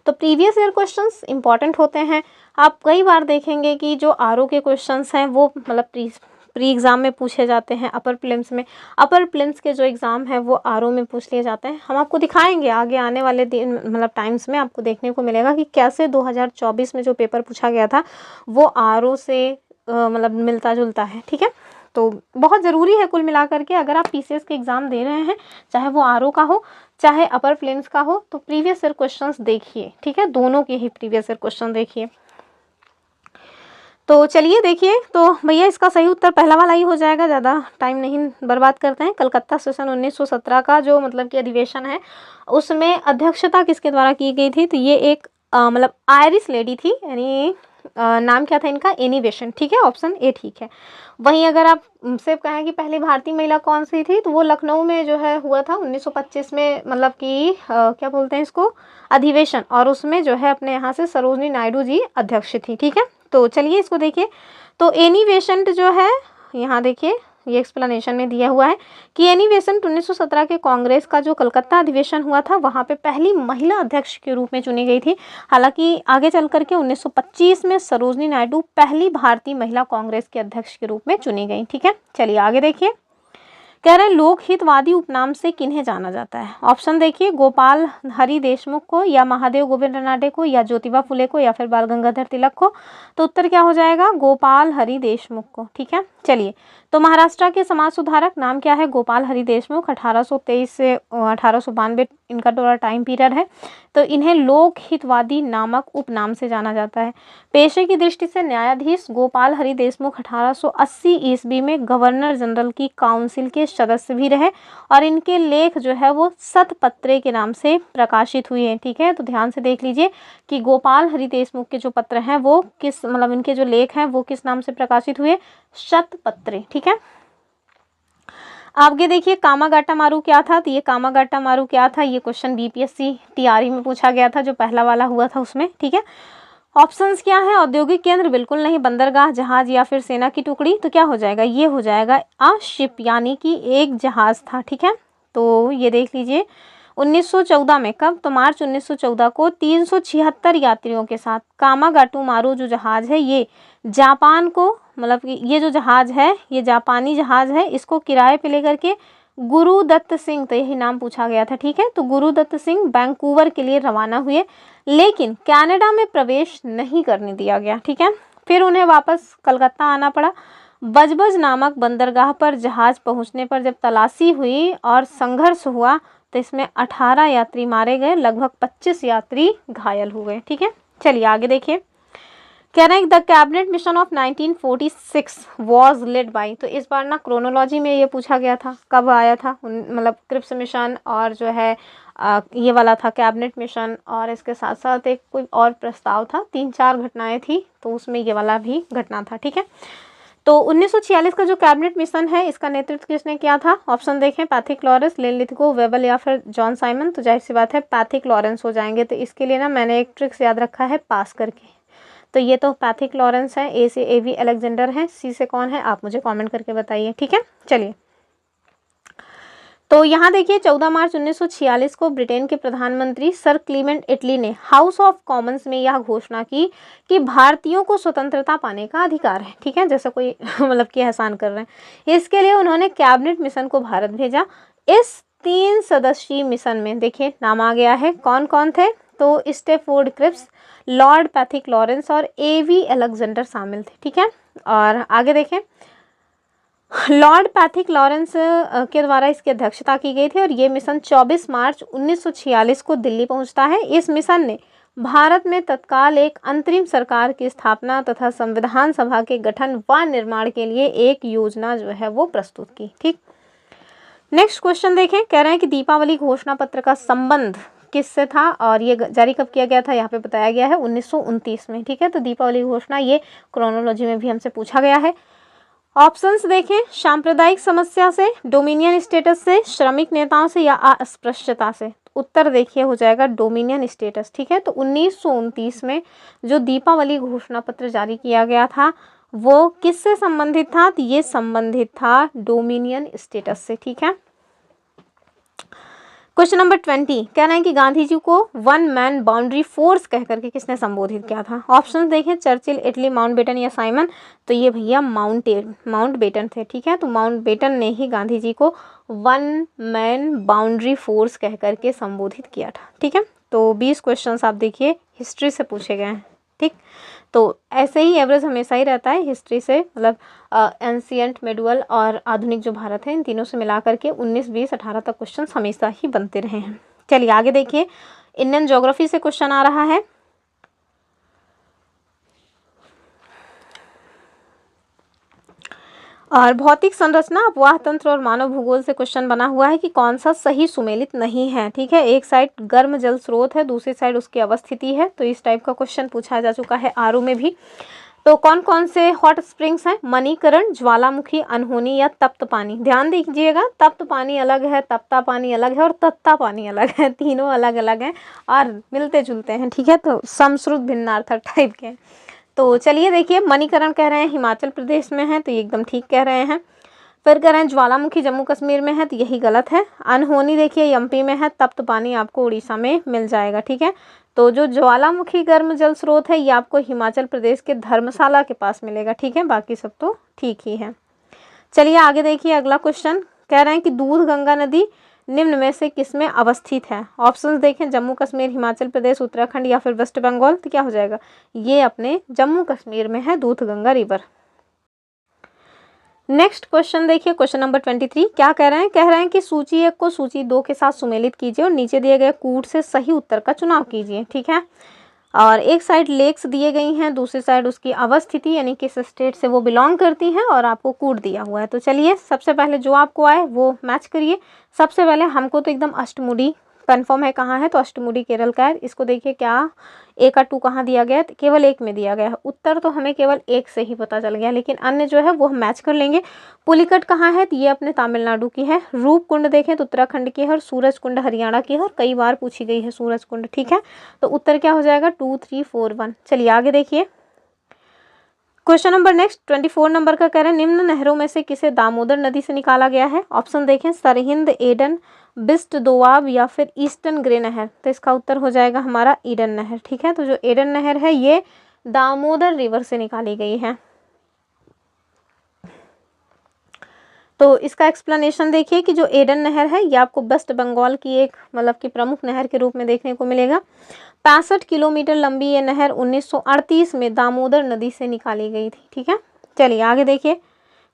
तो प्रीवियस ईयर क्वेश्चंस इंपॉर्टेंट होते हैं। आप कई बार देखेंगे कि जो आरओ के क्वेश्चंस हैं वो मतलब प्री एग्ज़ाम में पूछे जाते हैं, अपर प्रीलिम्स में। अपर प्रीलिम्स के जो एग्ज़ाम है वो आरओ में पूछ लिए जाते हैं। हम आपको दिखाएंगे आगे आने वाले दिन, मतलब टाइम्स में आपको देखने को मिलेगा कि कैसे 2024 में जो पेपर पूछा गया था वो आरओ से मतलब मिलता जुलता है। ठीक है, तो बहुत ज़रूरी है कुल मिलाकर के, अगर आप पीसीएस के एग्ज़ाम दे रहे हैं, चाहे वो आरओ का हो चाहे अपर प्रीलिम्स का हो, तो प्रीवियस ईयर क्वेश्चंस देखिए। ठीक है, दोनों के ही प्रीवियस ईयर क्वेश्चन देखिए। तो चलिए देखिए, तो भैया इसका सही उत्तर पहला वाला ही हो जाएगा, ज़्यादा टाइम नहीं बर्बाद करते हैं। कलकत्ता सेशन 1917 का जो मतलब कि अधिवेशन है, उसमें अध्यक्षता किसके द्वारा की गई थी? तो ये एक मतलब आयरिश लेडी थी, यानी नाम क्या था इनका? Annie Besant. ठीक है, ऑप्शन ए ठीक है। वहीं अगर आप सिर्फ कहें कि पहली भारतीय महिला कौन सी थी, तो वो लखनऊ में जो है हुआ था 1925 में, मतलब कि क्या बोलते हैं इसको, अधिवेशन, और उसमें जो है अपने यहाँ से सरोजनी नायडू जी अध्यक्ष थी। ठीक है, तो चलिए इसको देखिए। तो एनी बेसेंट जो है, यहाँ देखिए ये एक्सप्लेनेशन में दिया हुआ है कि एनी बेसेंट 1917 के कांग्रेस का जो कलकत्ता अधिवेशन हुआ था वहाँ पे पहली महिला अध्यक्ष के रूप में चुनी गई थी। हालांकि आगे चल करके 1925 में सरोजनी नायडू पहली भारतीय महिला कांग्रेस के अध्यक्ष के रूप में चुनी गई। ठीक है, चलिए आगे देखिए। कह रहे हैं लोकहितवादी उपनाम से किन्हें जाना जाता है? ऑप्शन देखिए, गोपाल हरि देशमुख को, या महादेव गोविंद रनाडे को, या ज्योतिबा फुले को, या फिर बाल गंगाधर तिलक को। तो उत्तर क्या हो जाएगा? गोपाल हरि देशमुख को। ठीक है, चलिए। तो महाराष्ट्र के समाज सुधारक नाम क्या है? गोपाल हरि देशमुख। 1823 से 1892 इनका थोड़ा टाइम पीरियड है। तो इन्हें लोक हितवादी नामक उपनाम से जाना जाता है। पेशे की दृष्टि से न्यायाधीश गोपाल हरि देशमुख 1880 ईस्वी में गवर्नर जनरल की काउंसिल के सदस्य भी रहे, और इनके लेख जो है वो शतपत्रे के नाम से प्रकाशित हुए हैं। ठीक है, तो ध्यान से देख लीजिए कि गोपाल हरि देशमुख के जो पत्र हैं वो किस, मतलब इनके जो लेख हैं वो किस नाम से प्रकाशित हुए? शतपत्रे। ठीक है, आगे देखिए कामागाटा मारू क्या था? तो ये कामागाटा मारू क्या था, ये क्वेश्चन बीपीएससी टीआरई में पूछा गया था, जो पहला वाला हुआ था उसमें। ठीक है, ऑप्शंस क्या है? औद्योगिक केंद्र बिल्कुल नहीं, बंदरगाह, जहाज, या फिर सेना की टुकड़ी। तो क्या हो जाएगा? ये हो जाएगा अ शिप, यानी कि एक जहाज था। ठीक है, तो ये देख लीजिए 1914 में, कब? तो मार्च 1914 को 376 यात्रियों के साथ कामागाटू मारू जो जहाज है ये जापान को, मतलब कि ये जो जहाज है ये जापानी जहाज है, इसको किराए पे लेकर के गुरुदत्त सिंह, तो यही नाम पूछा गया था। ठीक है, तो गुरुदत्त सिंह वैंकूवर के लिए रवाना हुए, लेकिन कनाडा में प्रवेश नहीं करने दिया गया। ठीक है, फिर उन्हें वापस कलकत्ता आना पड़ा। बजबज नामक बंदरगाह पर जहाज पहुंचने पर जब तलाशी हुई और संघर्ष हुआ तो इसमें 18 यात्री मारे गए, लगभग 25 यात्री घायल हुए। ठीक है, चलिए आगे देखिए। कह रहे हैं the cabinet mission of 1946 was led by, तो इस बार ना क्रोनोलॉजी में ये पूछा गया था, कब आया था, मतलब क्रिप्स मिशन, और जो है ये वाला था कैबिनेट मिशन, और इसके साथ साथ एक कोई और प्रस्ताव था, 3-4 घटनाएं थी, तो उसमें ये वाला भी घटना था। ठीक है, तो 1946 का जो कैबिनेट मिशन है इसका नेतृत्व किसने किया था? ऑप्शन देखें, पैथिक लॉरेंस, लेन लिथगो, वेबल, या फिर जॉन साइमन। तो जाहिर सी बात है पैथिक लॉरेंस हो जाएंगे। तो इसके लिए ना मैंने एक ट्रिक्स याद रखा है, पास करके। तो ये तो पैथिक लॉरेंस है, ए से एवी अलेक्जेंडर है, सी से कौन है आप मुझे कमेंट करके बताइए। ठीक है, चलिए। तो यहाँ देखिए 14 मार्च 1946 को ब्रिटेन के प्रधानमंत्री सर क्लीमेंट इटली ने हाउस ऑफ कॉमन्स में यह घोषणा की कि भारतीयों को स्वतंत्रता पाने का अधिकार है। ठीक है, जैसे कोई मतलब कि एहसान कर रहे हैं। इसके लिए उन्होंने कैबिनेट मिशन को भारत भेजा। इस 3 सदस्यीय मिशन में देखिए नाम आ गया है, कौन कौन थे? तो Stafford Cripps, Lord Pethick Lawrence और एवी अलेक्जेंडर शामिल थे। ठीक है, और आगे देखें, लॉर्ड पैथिक लॉरेंस के द्वारा इसकी अध्यक्षता की गई थी, और ये मिशन 24 मार्च 1946 को दिल्ली पहुंचता है। इस मिशन ने भारत में तत्काल एक अंतरिम सरकार की स्थापना तथा संविधान सभा के गठन व निर्माण के लिए एक योजना जो है वो प्रस्तुत की। ठीक, नेक्स्ट क्वेश्चन देखें। कह रहे हैं कि दीपावली घोषणा पत्र का संबंध किससे था, और ये जारी कब किया गया था? यहाँ पे बताया गया है 1929 में। ठीक है, तो दीपावली घोषणा ये क्रोनोलॉजी में भी हमसे पूछा गया है। ऑप्शंस देखें, सांप्रदायिक समस्या से, डोमिनियन स्टेटस से, श्रमिक नेताओं से, या अस्पृश्यता से। उत्तर देखिए हो जाएगा डोमिनियन स्टेटस। ठीक है, तो 1929 में जो दीपावली घोषणा पत्र जारी किया गया था वो किससे संबंधित था? तो ये संबंधित था डोमिनियन स्टेटस से। ठीक है, क्वेश्चन नंबर 20 कह रहे हैं कि गांधी जी को वन मैन बाउंड्री फोर्स कह करके किसने संबोधित किया था। ऑप्शन देखें, चर्चिल, इटली, माउंटबेटन या साइमन। तो ये भैया माउंटबेटन थे। ठीक है, तो माउंटबेटन ने ही गांधी जी को वन मैन बाउंड्री फोर्स कह करके संबोधित किया था। ठीक है, तो 20 क्वेश्चन आप देखिए हिस्ट्री से पूछे गए हैं। ठीक, तो ऐसे ही एवरेज हमेशा ही रहता है हिस्ट्री से, मतलब एंशियंट, मेडुअल और आधुनिक जो भारत है इन तीनों से मिला करके 19, 20, 18 तक क्वेश्चन हमेशा ही बनते रहे हैं। चलिए आगे देखिए, इंडियन ज्योग्राफी से क्वेश्चन आ रहा है। और भौतिक संरचना, अपवाह तंत्र और मानव भूगोल से क्वेश्चन बना हुआ है कि कौन सा सही सुमेलित नहीं है। ठीक है, एक साइड गर्म जल स्रोत है, दूसरी साइड उसकी अवस्थिति है। तो इस टाइप का क्वेश्चन पूछा जा चुका है आरओ में भी। तो कौन कौन से हॉट स्प्रिंग्स हैं? मणिकरण, ज्वालामुखी, अनहोनी या तप्त पानी। ध्यान दीजिएगा, तप्त पानी अलग है, तप्ता पानी अलग है और तत्ता पानी अलग है। तीनों अलग अलग हैं और मिलते जुलते हैं। ठीक है, तो समश्रुत भिन्नार्थक टाइप के हैं। तो चलिए देखिए, मणिकरण कह रहे हैं हिमाचल प्रदेश में है, तो ये एकदम ठीक कह रहे हैं। फिर कह रहे हैं ज्वालामुखी जम्मू कश्मीर में है, तो यही गलत है। अनहोनी देखिए एमपी में है, तप्त पानी आपको उड़ीसा में मिल जाएगा। ठीक है, तो जो ज्वालामुखी गर्म जल स्रोत है ये आपको हिमाचल प्रदेश के धर्मशाला के पास मिलेगा। ठीक है, बाकी सब तो ठीक ही है। चलिए आगे देखिए, अगला क्वेश्चन कह रहे हैं कि दूध गंगा नदी निम्न में से किसमें अवस्थित है। ऑप्शंस देखें, जम्मू कश्मीर, हिमाचल प्रदेश, उत्तराखंड या फिर वेस्ट बंगाल। तो क्या हो जाएगा, ये अपने जम्मू कश्मीर में है दूध गंगा रिवर। नेक्स्ट क्वेश्चन देखिए, क्वेश्चन नंबर 23 क्या कह रहे हैं कि सूची 1 को सूची 2 के साथ सुमेलित कीजिए और नीचे दिए गए कूट से सही उत्तर का चुनाव कीजिए। ठीक है, और एक साइड लेक्स दिए गई हैं, दूसरी साइड उसकी अवस्थिति यानी किस स्टेट से वो बिलोंग करती हैं और आपको कूट दिया हुआ है। तो चलिए सबसे पहले जो आपको आए वो मैच करिए। सबसे पहले हमको तो एकदम अष्टमुडी कंफर्म है कहाँ है, तो अष्टमुडी केरल का है। इसको देखिए क्या ए का 2 कहाँ दिया गया है, तो केवल एक में दिया गया है। उत्तर तो हमें केवल एक से ही पता चल गया, लेकिन अन्य जो है वो हम मैच कर लेंगे। पुलिकट कहाँ है, तो ये अपने तमिलनाडु की है। रूप कुंड देखें तो उत्तराखंड की है और सूरज कुंड हरियाणा की है और कई बार पूछी गई है सूरज कुंड। ठीक है, तो उत्तर क्या हो जाएगा 2, 3, 4, 1। चलिए आगे देखिए, क्वेश्चन नंबर नेक्स्ट 24 नंबर का कह रहे हैं निम्न नहरों में से किसे दामोदर नदी से निकाला गया है। ऑप्शन देखें, सरहिंद, एडन, बिस्ट, दोआब या फिर ईस्टर्न ग्रे नहर। तो इसका उत्तर हो जाएगा हमारा ईडन नहर। ठीक है, तो जो एडन नहर है ये दामोदर रिवर से निकाली गई है। तो इसका एक्सप्लेनेशन देखिए कि जो एडन नहर है ये आपको वेस्ट बंगाल की एक मतलब कि प्रमुख नहर के रूप में देखने को मिलेगा। 65 किलोमीटर लंबी ये नहर 1938 में दामोदर नदी से निकाली गई थी। ठीक है, चलिए आगे देखिए,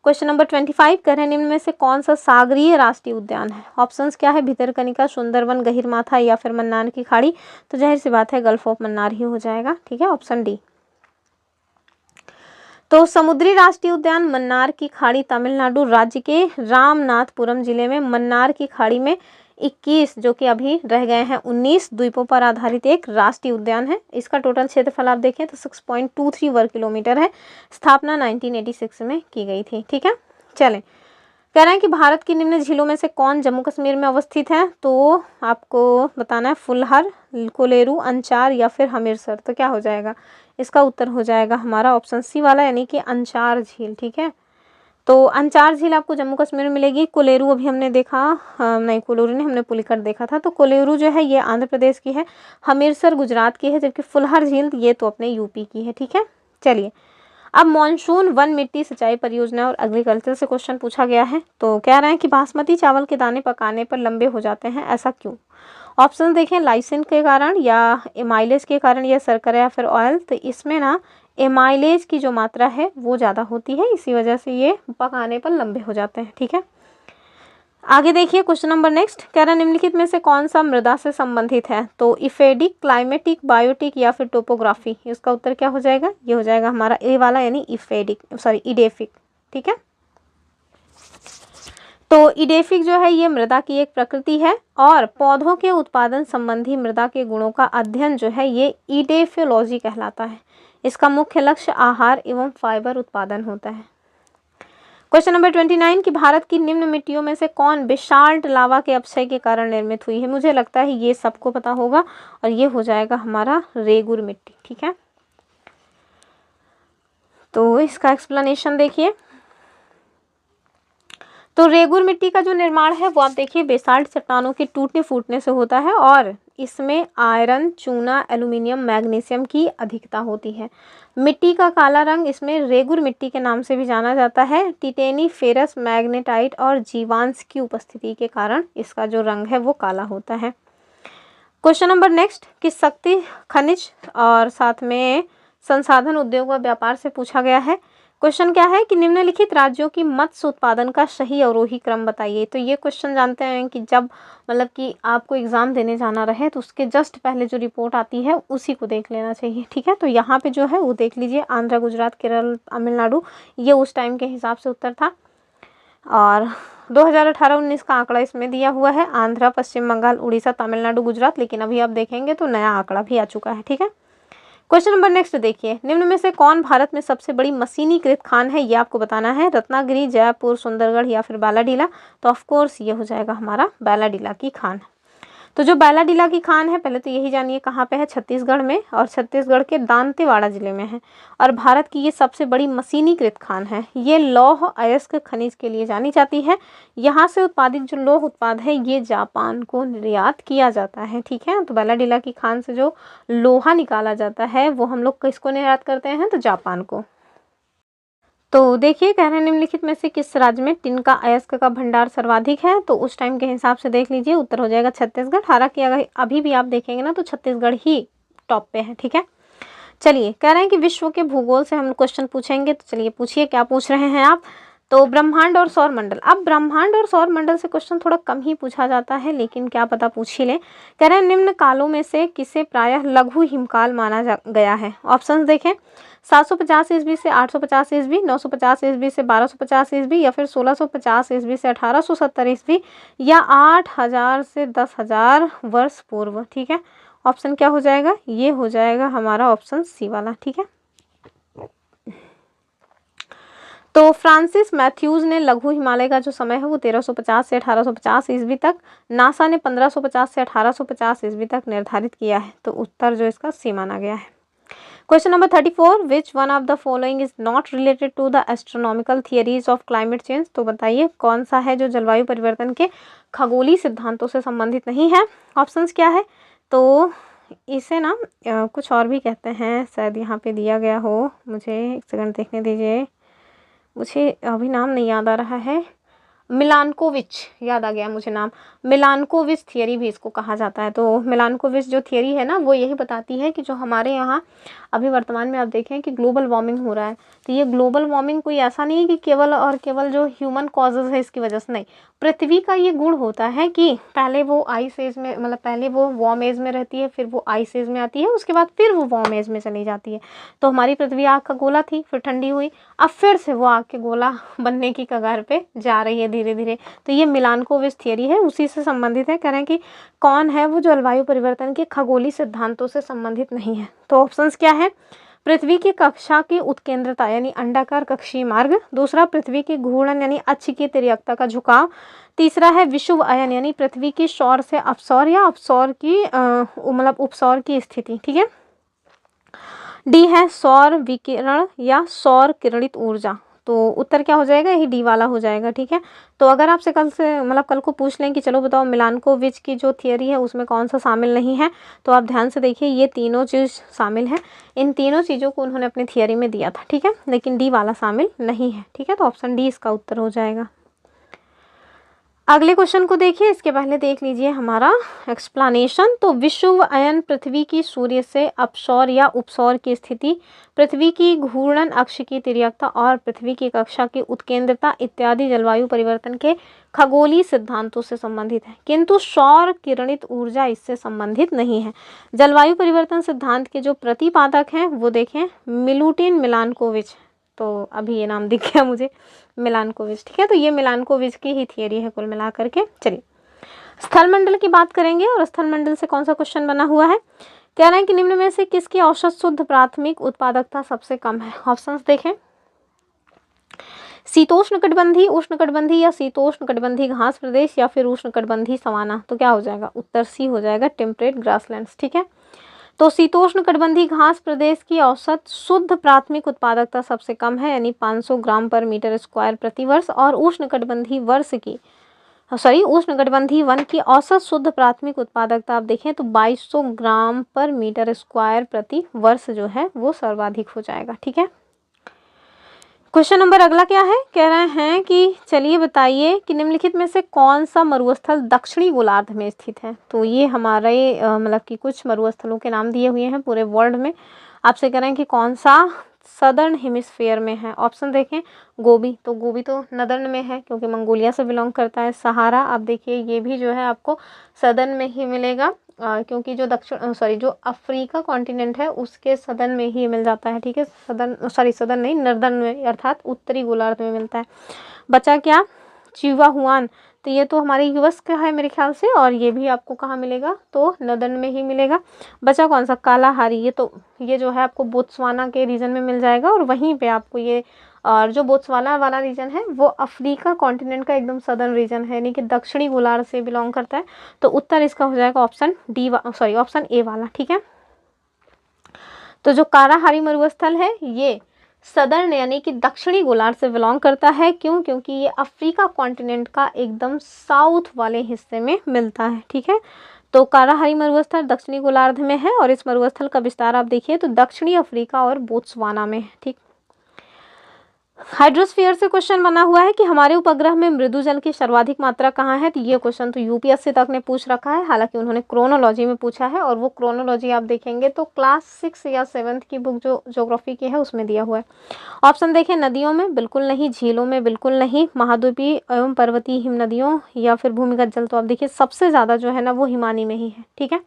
क्वेश्चन नंबर 25 कह रहे हैं निम्न में से कौन सा सागरीय राष्ट्रीय उद्यान है। ऑप्शंस क्या है, भितरकनिका, सुंदरवन, गहिरमाथा या फिर मन्नार की खाड़ी। तो जाहिर सी बात है गल्फ ऑफ मन्नार ही हो जाएगा। ठीक है, ऑप्शन डी। तो समुद्री राष्ट्रीय उद्यान मन्नार की खाड़ी तमिलनाडु राज्य के रामनाथपुरम जिले में मन्नार की खाड़ी में 21 जो कि अभी रह गए हैं 19 द्वीपों पर आधारित एक राष्ट्रीय उद्यान है। इसका टोटल क्षेत्रफल आप देखें तो 6.23 वर्ग किलोमीटर है। स्थापना 1986 में की गई थी। ठीक है, चलें, कह रहे हैं कि भारत की निम्न झीलों में से कौन जम्मू कश्मीर में अवस्थित है। तो आपको बताना है फुलहर, कोलेरू, अंचार या फिर हमीरसर। तो क्या हो जाएगा, इसका उत्तर हो जाएगा हमारा ऑप्शन सी वाला यानी कि अंचार झील। ठीक है, तो अंचार झील आपको जम्मू कश्मीर में मिलेगी। कोलेरू अभी हमने देखा नहीं, कोलेरू नहीं, हमने पुलिकट देखा था। तो कोलेरू जो है ये आंध्र प्रदेश की है, हमीरसर गुजरात की है, जबकि फुलहर झील ये तो अपने यूपी की है। ठीक है, चलिए अब मॉनसून वन मिट्टी सिंचाई परियोजना और एग्रीकल्चर से क्वेश्चन पूछा गया है। तो कह रहे हैं कि बासमती चावल के दाने पकाने पर लंबे हो जाते हैं, ऐसा क्यों। ऑप्शन देखें, लाइसिन के कारण या एमाइलेज के कारण या शर्करा या फिर ऑयल। तो इसमें ना एमाइलेज की जो मात्रा है वो ज़्यादा होती है, इसी वजह से ये पकाने पर लंबे हो जाते हैं। ठीक है, आगे देखिए, क्वेश्चन नंबर नेक्स्ट कह रहा है निम्नलिखित में से कौन सा मृदा से संबंधित है। तो इफेडिक, क्लाइमेटिक, बायोटिक या फिर टोपोग्राफी। इसका उत्तर क्या हो जाएगा, ये हो जाएगा हमारा ए वाला यानी इडेफिक। ठीक है, तो इडेफिक जो है ये मृदा की एक प्रकृति है और पौधों के उत्पादन संबंधी मृदा के गुणों का अध्ययन जो है ये इडेफियोलॉजी कहलाता है। इसका मुख्य लक्ष्य आहार एवं फाइबर उत्पादन होता है। क्वेश्चन नंबर 29 कि भारत की निम्न मिट्टियों में से कौन बेसाल्ट लावा के अपक्षय के कारण निर्मित हुई है। मुझे लगता है ये सबको पता होगा और ये हो जाएगा हमारा रेगुर मिट्टी। ठीक है, तो इसका एक्सप्लेनेशन देखिए, तो रेगुर मिट्टी का जो निर्माण है वो आप देखिए बेसाल्ट चट्टानों के टूटने फूटने से होता है और इसमें आयरन, चूना, एल्यूमिनियम, मैग्नीशियम की अधिकता होती है। मिट्टी का काला रंग इसमें रेगुर मिट्टी के नाम से भी जाना जाता है। टिटेनी, फेरस, मैग्नेटाइट और जीवांश की उपस्थिति के कारण इसका जो रंग है वो काला होता है। क्वेश्चन नंबर नेक्स्ट, किस शक्ति खनिज और साथ में संसाधन उद्योग व व्यापार से पूछा गया है। क्वेश्चन क्या है कि निम्नलिखित राज्यों की मत्स्य उत्पादन का सही अवरोही क्रम बताइए। तो ये क्वेश्चन जानते हैं कि जब मतलब कि आपको एग्जाम देने जाना रहे तो उसके जस्ट पहले जो रिपोर्ट आती है उसी को देख लेना चाहिए, ठीक है। तो यहाँ पे जो है वो देख लीजिए, आंध्र, गुजरात, केरल, तमिलनाडु, ये उस टाइम के हिसाब से उत्तर था। और 2018-19 का आंकड़ा इसमें दिया हुआ है, आंध्र, पश्चिम बंगाल, उड़ीसा, तमिलनाडु, गुजरात, लेकिन अभी आप देखेंगे तो नया आंकड़ा भी आ चुका है, ठीक है। क्वेश्चन नंबर नेक्स्ट देखिए, निम्न में से कौन भारत में सबसे बड़ी मशीनीकृत खान है, ये आपको बताना है। रत्नागिरी, जयपुर, सुंदरगढ़ या फिर बालाडीला। तो ऑफ कोर्स ये हो जाएगा हमारा बालाडीला की खान। तो जो बालाडीला की खान है, पहले तो यही जानिए कहाँ पे है, छत्तीसगढ़ में, और छत्तीसगढ़ के दांतेवाड़ा जिले में है। और भारत की ये सबसे बड़ी मशीनीकृत खान है। ये लौह अयस्क खनिज के लिए जानी जाती है। यहाँ से उत्पादित जो लौह उत्पाद है ये जापान को निर्यात किया जाता है, ठीक है। तो बालाडीला की खान से जो लोहा निकाला जाता है वो हम लोग किसको निर्यात करते हैं, तो जापान को। तो देखिए, कह रहे हैं निम्नलिखित में से किस राज्य में टिन का अयस्क का भंडार सर्वाधिक है। तो उस टाइम के हिसाब से देख लीजिए, उत्तर हो जाएगा छत्तीसगढ़। हालांकि अगर अभी भी आप देखेंगे ना तो छत्तीसगढ़ ही टॉप पे है, ठीक है। चलिए, कह रहे हैं कि विश्व के भूगोल से हम क्वेश्चन पूछेंगे। तो चलिए पूछिए, क्या पूछ रहे हैं आप। तो ब्रह्मांड और सौर मंडल। अब ब्रह्मांड और सौर मंडल से क्वेश्चन थोड़ा कम ही पूछा जाता है, लेकिन क्या पता पूछ ही ले। कह रहे हैं निम्न कालों में से किसे प्रायः लघु हिमकाल माना गया है। ऑप्शंस देखें, 750 ईस्वी से 850 ईस्वी, 950 ईस्वी से 1250 ईस्वी, या फिर 1650 ईस्वी से 1870 ईस्वी, या 8000 से 10,000 वर्ष पूर्व, ठीक है। ऑप्शन क्या हो जाएगा, ये हो जाएगा हमारा ऑप्शन सी वाला, ठीक है। तो फ्रांसिस मैथ्यूज ने लघु हिमालय का जो समय है वो 1350 से 1850 ईस्वी तक, नासा ने 1550 से 1850 ईस्वी तक निर्धारित किया है। तो उत्तर जो इसका सी माना गया है। Question number 34, which one of the following is not related to the astronomical theories of climate change. तो बताइए कौन सा है जो जलवायु परिवर्तन के खगोलीय सिद्धांतों से संबंधित नहीं है। ऑप्शंस क्या है, तो इसे ना कुछ और भी कहते हैं, शायद यहाँ पे दिया गया हो, मुझे एक सेकंड देखने दीजिए, मुझे अभी नाम नहीं याद आ रहा है। मिलानकोविच, याद आ गया मुझे नाम, मिलानकोविच थियरी भी इसको कहा जाता है। तो मिलानकोविच जो थियरी है ना वो यही बताती है कि जो हमारे यहाँ अभी वर्तमान में आप देखें कि ग्लोबल वार्मिंग हो रहा है, तो ये ग्लोबल वार्मिंग कोई ऐसा नहीं है कि केवल और केवल जो ह्यूमन कॉजेज है इसकी वजह से, नहीं। पृथ्वी का ये गुण होता है कि पहले वो आइस एज में, मतलब पहले वो वार्म एज में रहती है, फिर वो आइस एज में आती है, उसके बाद फिर वो वार्म एज में चली जाती है। तो हमारी पृथ्वी आग का गोला थी, फिर ठंडी हुई, अब फिर से वो आग के गोला बनने की कगार पे जा रही है धीरे धीरे। तो ये मिलानकोविच थियरी है, उसी से संबंधित है। कह रहे हैं कि कौन है वो जलवायु परिवर्तन के खगोलीय सिद्धांतों से संबंधित नहीं है। तो ऑप्शंस क्या है, पृथ्वी की कक्षा की उत्केंद्रता यानी अंडाकार कक्षीय मार्ग, दूसरा पृथ्वी की घूर्णन यानी अक्ष की तिर्यकता का झुकाव, तीसरा है विषुव अयन यानी पृथ्वी की सौर से अपसौर या अपसौर की मतलब उपसौर की स्थिति, ठीक है। डी है सौर विकिरण या सौर किरणित ऊर्जा। तो उत्तर क्या हो जाएगा, यही डी वाला हो जाएगा, ठीक है। तो अगर आपसे कल से मतलब कल को पूछ लें कि चलो बताओ मिलानकोविच की जो थियरी है उसमें कौन सा शामिल नहीं है, तो आप ध्यान से देखिए ये तीनों चीज़ शामिल है। इन तीनों चीज़ों को उन्होंने अपनी थियरी में दिया था, ठीक है, लेकिन डी वाला शामिल नहीं है, ठीक है। तो ऑप्शन डी इसका उत्तर हो जाएगा। अगले क्वेश्चन को देखिए, इसके पहले देख लीजिए हमारा एक्सप्लेनेशन। तो विषुव अयन पृथ्वी की सूर्य से अपसौर या उपसौर की स्थिति, पृथ्वी की घूर्णन अक्ष की तिर्यकता और पृथ्वी की कक्षा की उत्केंद्रता इत्यादि जलवायु परिवर्तन के खगोलीय सिद्धांतों से संबंधित है, किंतु सौर किरणित ऊर्जा इससे संबंधित नहीं है। जलवायु परिवर्तन सिद्धांत के जो प्रतिपादक हैं वो देखें मिलुटिन मिलानकोविच, तो अभी ये नाम दिख गया मुझे, मिलानकोविच, ठीक है। तो ये मिलानकोविच की ही थियरी है कुल मिला करके। चलिए स्थल मंडल की बात करेंगे, और स्थल मंडल से कौन सा क्वेश्चन बना हुआ है। कह रहे हैं कि निम्न में से किसकी औसत शुद्ध प्राथमिक उत्पादकता सबसे कम है। ऑप्शंस देखें, शीतोष्णकटिबंधी, उष्णकटिबंधी या शीतोष्णकटिबंधी घास प्रदेश, या फिर उष्णकटिबंधी सवाना। तो क्या हो जाएगा, उत्तर सी हो जाएगा, टेम्परेट ग्रासलैंड्स, ठीक है। तो शीतोष्णकटिबंधीय घास प्रदेश की औसत शुद्ध प्राथमिक उत्पादकता सबसे कम है, यानी 500 ग्राम पर मीटर स्क्वायर प्रति वर्ष, और उष्णकटिबंधीय वन की औसत शुद्ध प्राथमिक उत्पादकता आप देखें तो 2200 ग्राम पर मीटर स्क्वायर प्रति वर्ष जो है वो सर्वाधिक हो जाएगा। ठीक है, क्वेश्चन नंबर अगला क्या है, कह रहे हैं कि चलिए बताइए कि निम्नलिखित में से कौन सा मरुस्थल दक्षिणी गोलार्ध में स्थित है। तो ये हमारे मतलब कि कुछ मरुस्थलों के नाम दिए हुए हैं पूरे वर्ल्ड में, आपसे कह रहे हैं कि कौन सा सदर्न हेमिस्फीयर में है। ऑप्शन देखें, गोबी, तो गोबी तो नदर्न में है क्योंकि मंगोलिया से बिलोंग करता है। सहारा आप देखिए ये भी जो है आपको सदर्न में ही मिलेगा, क्योंकि जो जो अफ्रीका कॉन्टिनेंट है उसके सदर्न में ही मिल जाता है। ठीक है, सदर्न नहीं, नर्दर्न में अर्थात उत्तरी गोलार्ध में मिलता है। बचा क्या, चिहुआहुआन, तो ये तो हमारे यूएस का है मेरे ख्याल से, और ये भी आपको कहाँ मिलेगा, तो नदर्न में ही मिलेगा। बचा कौन सा, कालाहारी, ये जो है आपको बोत्सवाना के रीजन में मिल जाएगा, और वहीं पे आपको ये और जो बोत्सवाना वाला रीजन है वो अफ्रीका कॉन्टिनेंट का एकदम सदर्न रीजन है, यानी कि दक्षिणी गोलार्ध से बिलोंग करता है। तो उत्तर इसका हो जाएगा ऑप्शन ए वाला। ठीक है, तो जो कालाहारी मरुस्थल है ये सदर्न यानी कि दक्षिणी गोलार्ध से बिलोंग करता है। क्यों, क्योंकि ये अफ्रीका कॉन्टिनेंट का एकदम साउथ वाले हिस्से में मिलता है। ठीक है, तो कालाहारी मरुस्थल दक्षिणी गोलार्ध में है, और इस मरुस्थल का विस्तार आप देखिए तो दक्षिणी अफ्रीका और बोत्सवाना में है। ठीक, हाइड्रोस्फीयर से क्वेश्चन बना हुआ है कि हमारे उपग्रह में मृदु जल की सर्वाधिक मात्रा कहाँ है। तो ये क्वेश्चन तो यूपीएससी तक ने पूछ रखा है, हालांकि उन्होंने क्रोनोलॉजी में पूछा है, और वो क्रोनोलॉजी आप देखेंगे तो क्लास 6 या 7th की बुक जो ज्योग्राफी की है उसमें दिया हुआ है। ऑप्शन देखें, नदियों में बिल्कुल नहीं, झीलों में बिल्कुल नहीं, महाद्वीपीय एवं पर्वतीय हिम नदियों या फिर भूमिगत जल, तो आप देखिए सबसे ज़्यादा जो है ना वो हिमानी में ही है। ठीक है,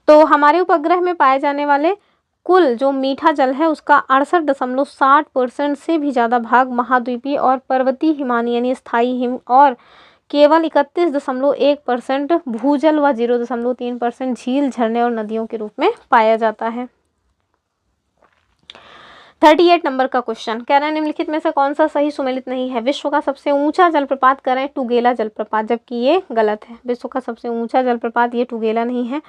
तो हमारे उपग्रह में पाए जाने वाले कुल जो मीठा जल है उसका 68.60% से भी ज़्यादा भाग महाद्वीपीय और पर्वतीय हिमानी यानी स्थायी हिम, और केवल 31.1% भूजल व 0.3% झील, झरने और नदियों के रूप में पाया जाता है। 38 नंबर का क्वेश्चन कह रहा है निम्नलिखित में से कौन सा सही सुमेलित नहीं है। विश्व का सबसे ऊंचा जलप्रपात कह रहे हैं टुगेला जलप्रपात, जबकि ये गलत है। विश्व का सबसे ऊंचा जलप्रपात ये टुगेला नहीं है।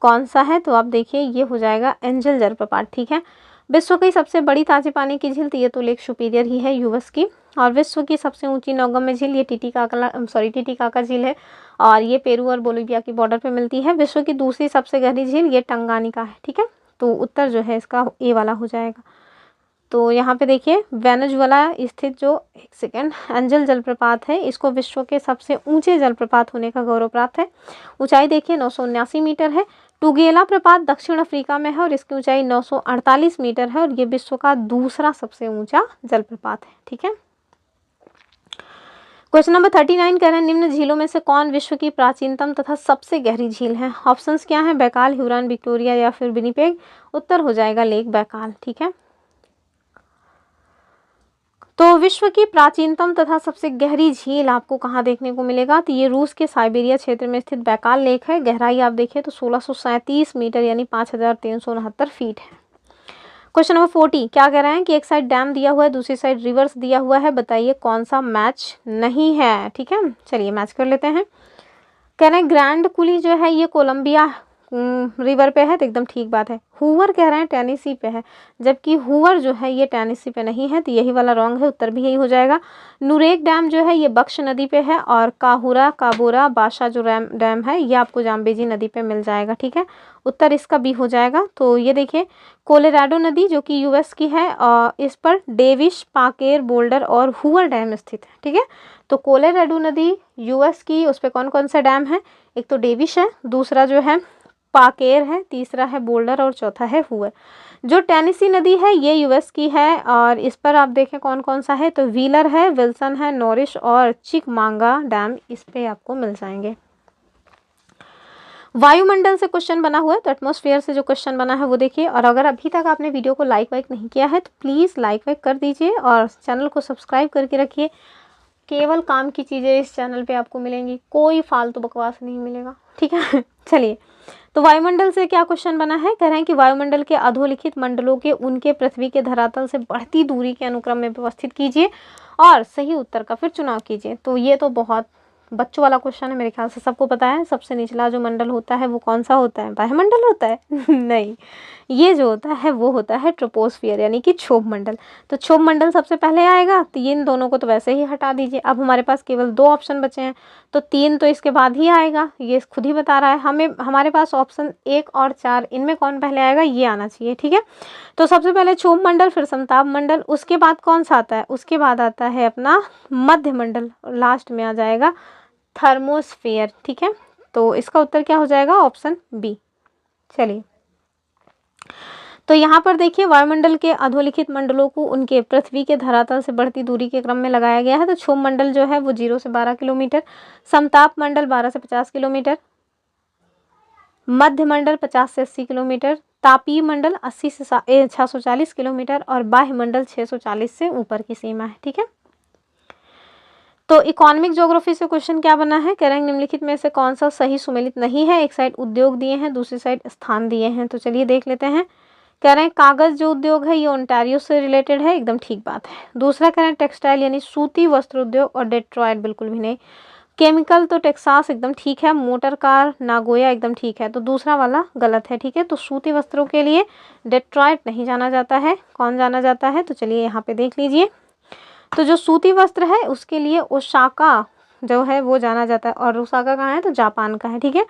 कौन सा है, तो आप देखिए ये हो जाएगा एंजल जलप्रपात। ठीक है, विश्व की सबसे बड़ी ताजे पानी की झील, तो ये तो लेक सुपीरियर ही है यूएस की। और विश्व की सबसे ऊंची नौगम्य झील ये टिटिकाका झील है, और ये पेरू और बोलिविया की बॉर्डर पे मिलती है। विश्व की दूसरी सबसे गहरी झील ये टंगानिका है। ठीक है, तो उत्तर जो है इसका ए वाला हो जाएगा। तो यहाँ पे देखिए वेनेजुएला स्थित जो एंजल जलप्रपात है इसको विश्व के सबसे ऊंचे जलप्रपात होने का गौरव प्राप्त है। ऊंचाई देखिए 979 मीटर है। टुगेला प्रपात दक्षिण अफ्रीका में है और इसकी ऊंचाई 948 मीटर है, और ये विश्व का दूसरा सबसे ऊंचा जलप्रपात है। ठीक है, क्वेश्चन नंबर 39 कह रहे हैं निम्न झीलों में से कौन विश्व की प्राचीनतम तथा सबसे गहरी झील है। ऑप्शंस क्या है, बैकाल, ह्यूरॉन, विक्टोरिया या फिर विनिपेग। उत्तर हो जाएगा लेक बैकाल। ठीक है, तो विश्व की प्राचीनतम तथा सबसे गहरी झील आपको कहाँ देखने को मिलेगा, तो ये रूस के साइबेरिया क्षेत्र में स्थित बैकाल लेक है। गहराई आप देखें तो 1637 मीटर यानी 5369 फीट है। क्वेश्चन नंबर 40 क्या कह रहे हैं कि एक साइड डैम दिया हुआ है, दूसरी साइड रिवर्स दिया हुआ है, बताइए कौन सा मैच नहीं है। ठीक है, चलिए मैच कर लेते हैं। कह रहे हैं ग्रैंड कुली जो है ये कोलंबिया रिवर पे है, तो एकदम ठीक बात है। हूवर कह रहे हैं टेनेसी पे है, जबकि हूवर जो है ये टेनेसी पे नहीं है, तो यही वाला रॉन्ग है, उत्तर भी यही हो जाएगा। नुरेक डैम जो है ये बख्श नदी पे है, और काहुरा काबोरा बाशा जो डैम है ये आपको जाम्बेजी नदी पे मिल जाएगा। ठीक है, उत्तर इसका भी हो जाएगा। तो ये देखिए कोलोराडो नदी जो कि यूएस की है, इस पर डेविश, पाकेर, बोल्डर और हूवर डैम स्थित है। ठीक है, तो कोलोराडो नदी यूएस की, उस पर कौन कौन सा डैम है, एक तो डेविश है, दूसरा जो है पाकेर है, तीसरा है बोल्डर और चौथा है हूवर। जो टेनेसी नदी है ये यूएस की है, और इस पर आप देखें कौन कौन सा है, तो व्हीलर है, विल्सन है, नॉरिश और चिकमांगा डैम इस पे आपको मिल जाएंगे। वायुमंडल से क्वेश्चन बना हुआ है, तो एटमॉस्फेयर से जो क्वेश्चन बना है वो देखिए। और अगर अभी तक आपने वीडियो को लाइक वाइक नहीं किया है तो प्लीज़ लाइक वाइक कर दीजिए और चैनल को सब्सक्राइब करके रखिए। केवल काम की चीज़ें इस चैनल पे आपको मिलेंगी, कोई फालतू बकवास नहीं मिलेगा। ठीक है, चलिए तो वायुमंडल से क्या क्वेश्चन बना है, कह रहे हैं कि वायुमंडल के अधोलिखित मंडलों के उनके पृथ्वी के धरातल से बढ़ती दूरी के अनुक्रम में व्यवस्थित कीजिए और सही उत्तर का फिर चुनाव कीजिए। तो ये तो बहुत बच्चों वाला क्वेश्चन है, मेरे ख्याल से सबको पता है। सबसे निचला जो मंडल होता है वो कौन सा होता है? वायुमंडल होता है नहीं, ये जो होता है वो होता है ट्रोपोस्फियर यानी कि क्षोभ मंडल। तो क्षोभ मंडल सबसे पहले आएगा, तो ये इन दोनों को तो वैसे ही हटा दीजिए। अब हमारे पास केवल 2 ऑप्शन बचे हैं, तो 3 तो इसके बाद ही आएगा, ये खुद ही बता रहा है हमें। हमारे पास ऑप्शन 1 और 4 इनमें कौन पहले आएगा, ये आना चाहिए, ठीक है। तो सबसे पहले क्षोभ मंडल, फिर समताप मंडल, उसके बाद कौन सा आता है? उसके बाद आता है अपना मध्य मंडल, लास्ट में आ जाएगा थर्मोस्फेयर, ठीक है। तो इसका उत्तर क्या हो जाएगा? Option B. चलिए, तो यहाँ पर देखिए वायुमंडल के अधोलिखित मंडलों को उनके पृथ्वी के धरातल से बढ़ती दूरी के क्रम में लगाया गया है। तो क्षोभ मंडल जो है वो 0 से 12 किलोमीटर, समताप मंडल 12 से 50 किलोमीटर, मध्य मंडल 50 से 80 किलोमीटर, तापीय मंडल 80 से 640 किलोमीटर और बाह्य मंडल 640 से ऊपर की सीमा है, ठीक है। तो इकोनॉमिक ज्योग्राफी से क्वेश्चन क्या बना है? कह रहे हैं निम्नलिखित में से कौन सा सही सुमेलित नहीं है। एक साइड उद्योग दिए हैं, दूसरी साइड स्थान दिए हैं। तो चलिए देख लेते हैं। कह रहे हैं कागज जो उद्योग है ये ओंटारियो से रिलेटेड है, एकदम ठीक बात है। दूसरा कह रहे हैं टेक्सटाइल यानी सूती वस्त्र उद्योग और डेट्रॉयट, बिल्कुल भी नहीं। केमिकल तो टेक्सास, एकदम ठीक है। मोटर कार नागोया, एकदम ठीक है। तो दूसरा वाला गलत है, ठीक है। तो सूती वस्त्रों के लिए डेट्रॉयट नहीं जाना जाता है, कौन जाना जाता है? तो चलिए यहाँ पे देख लीजिए। तो जो सूती वस्त्र है उसके लिए ओसाका जो है वो जाना जाता है, और ओसाका कहाँ है? तो जापान का है, ठीक है।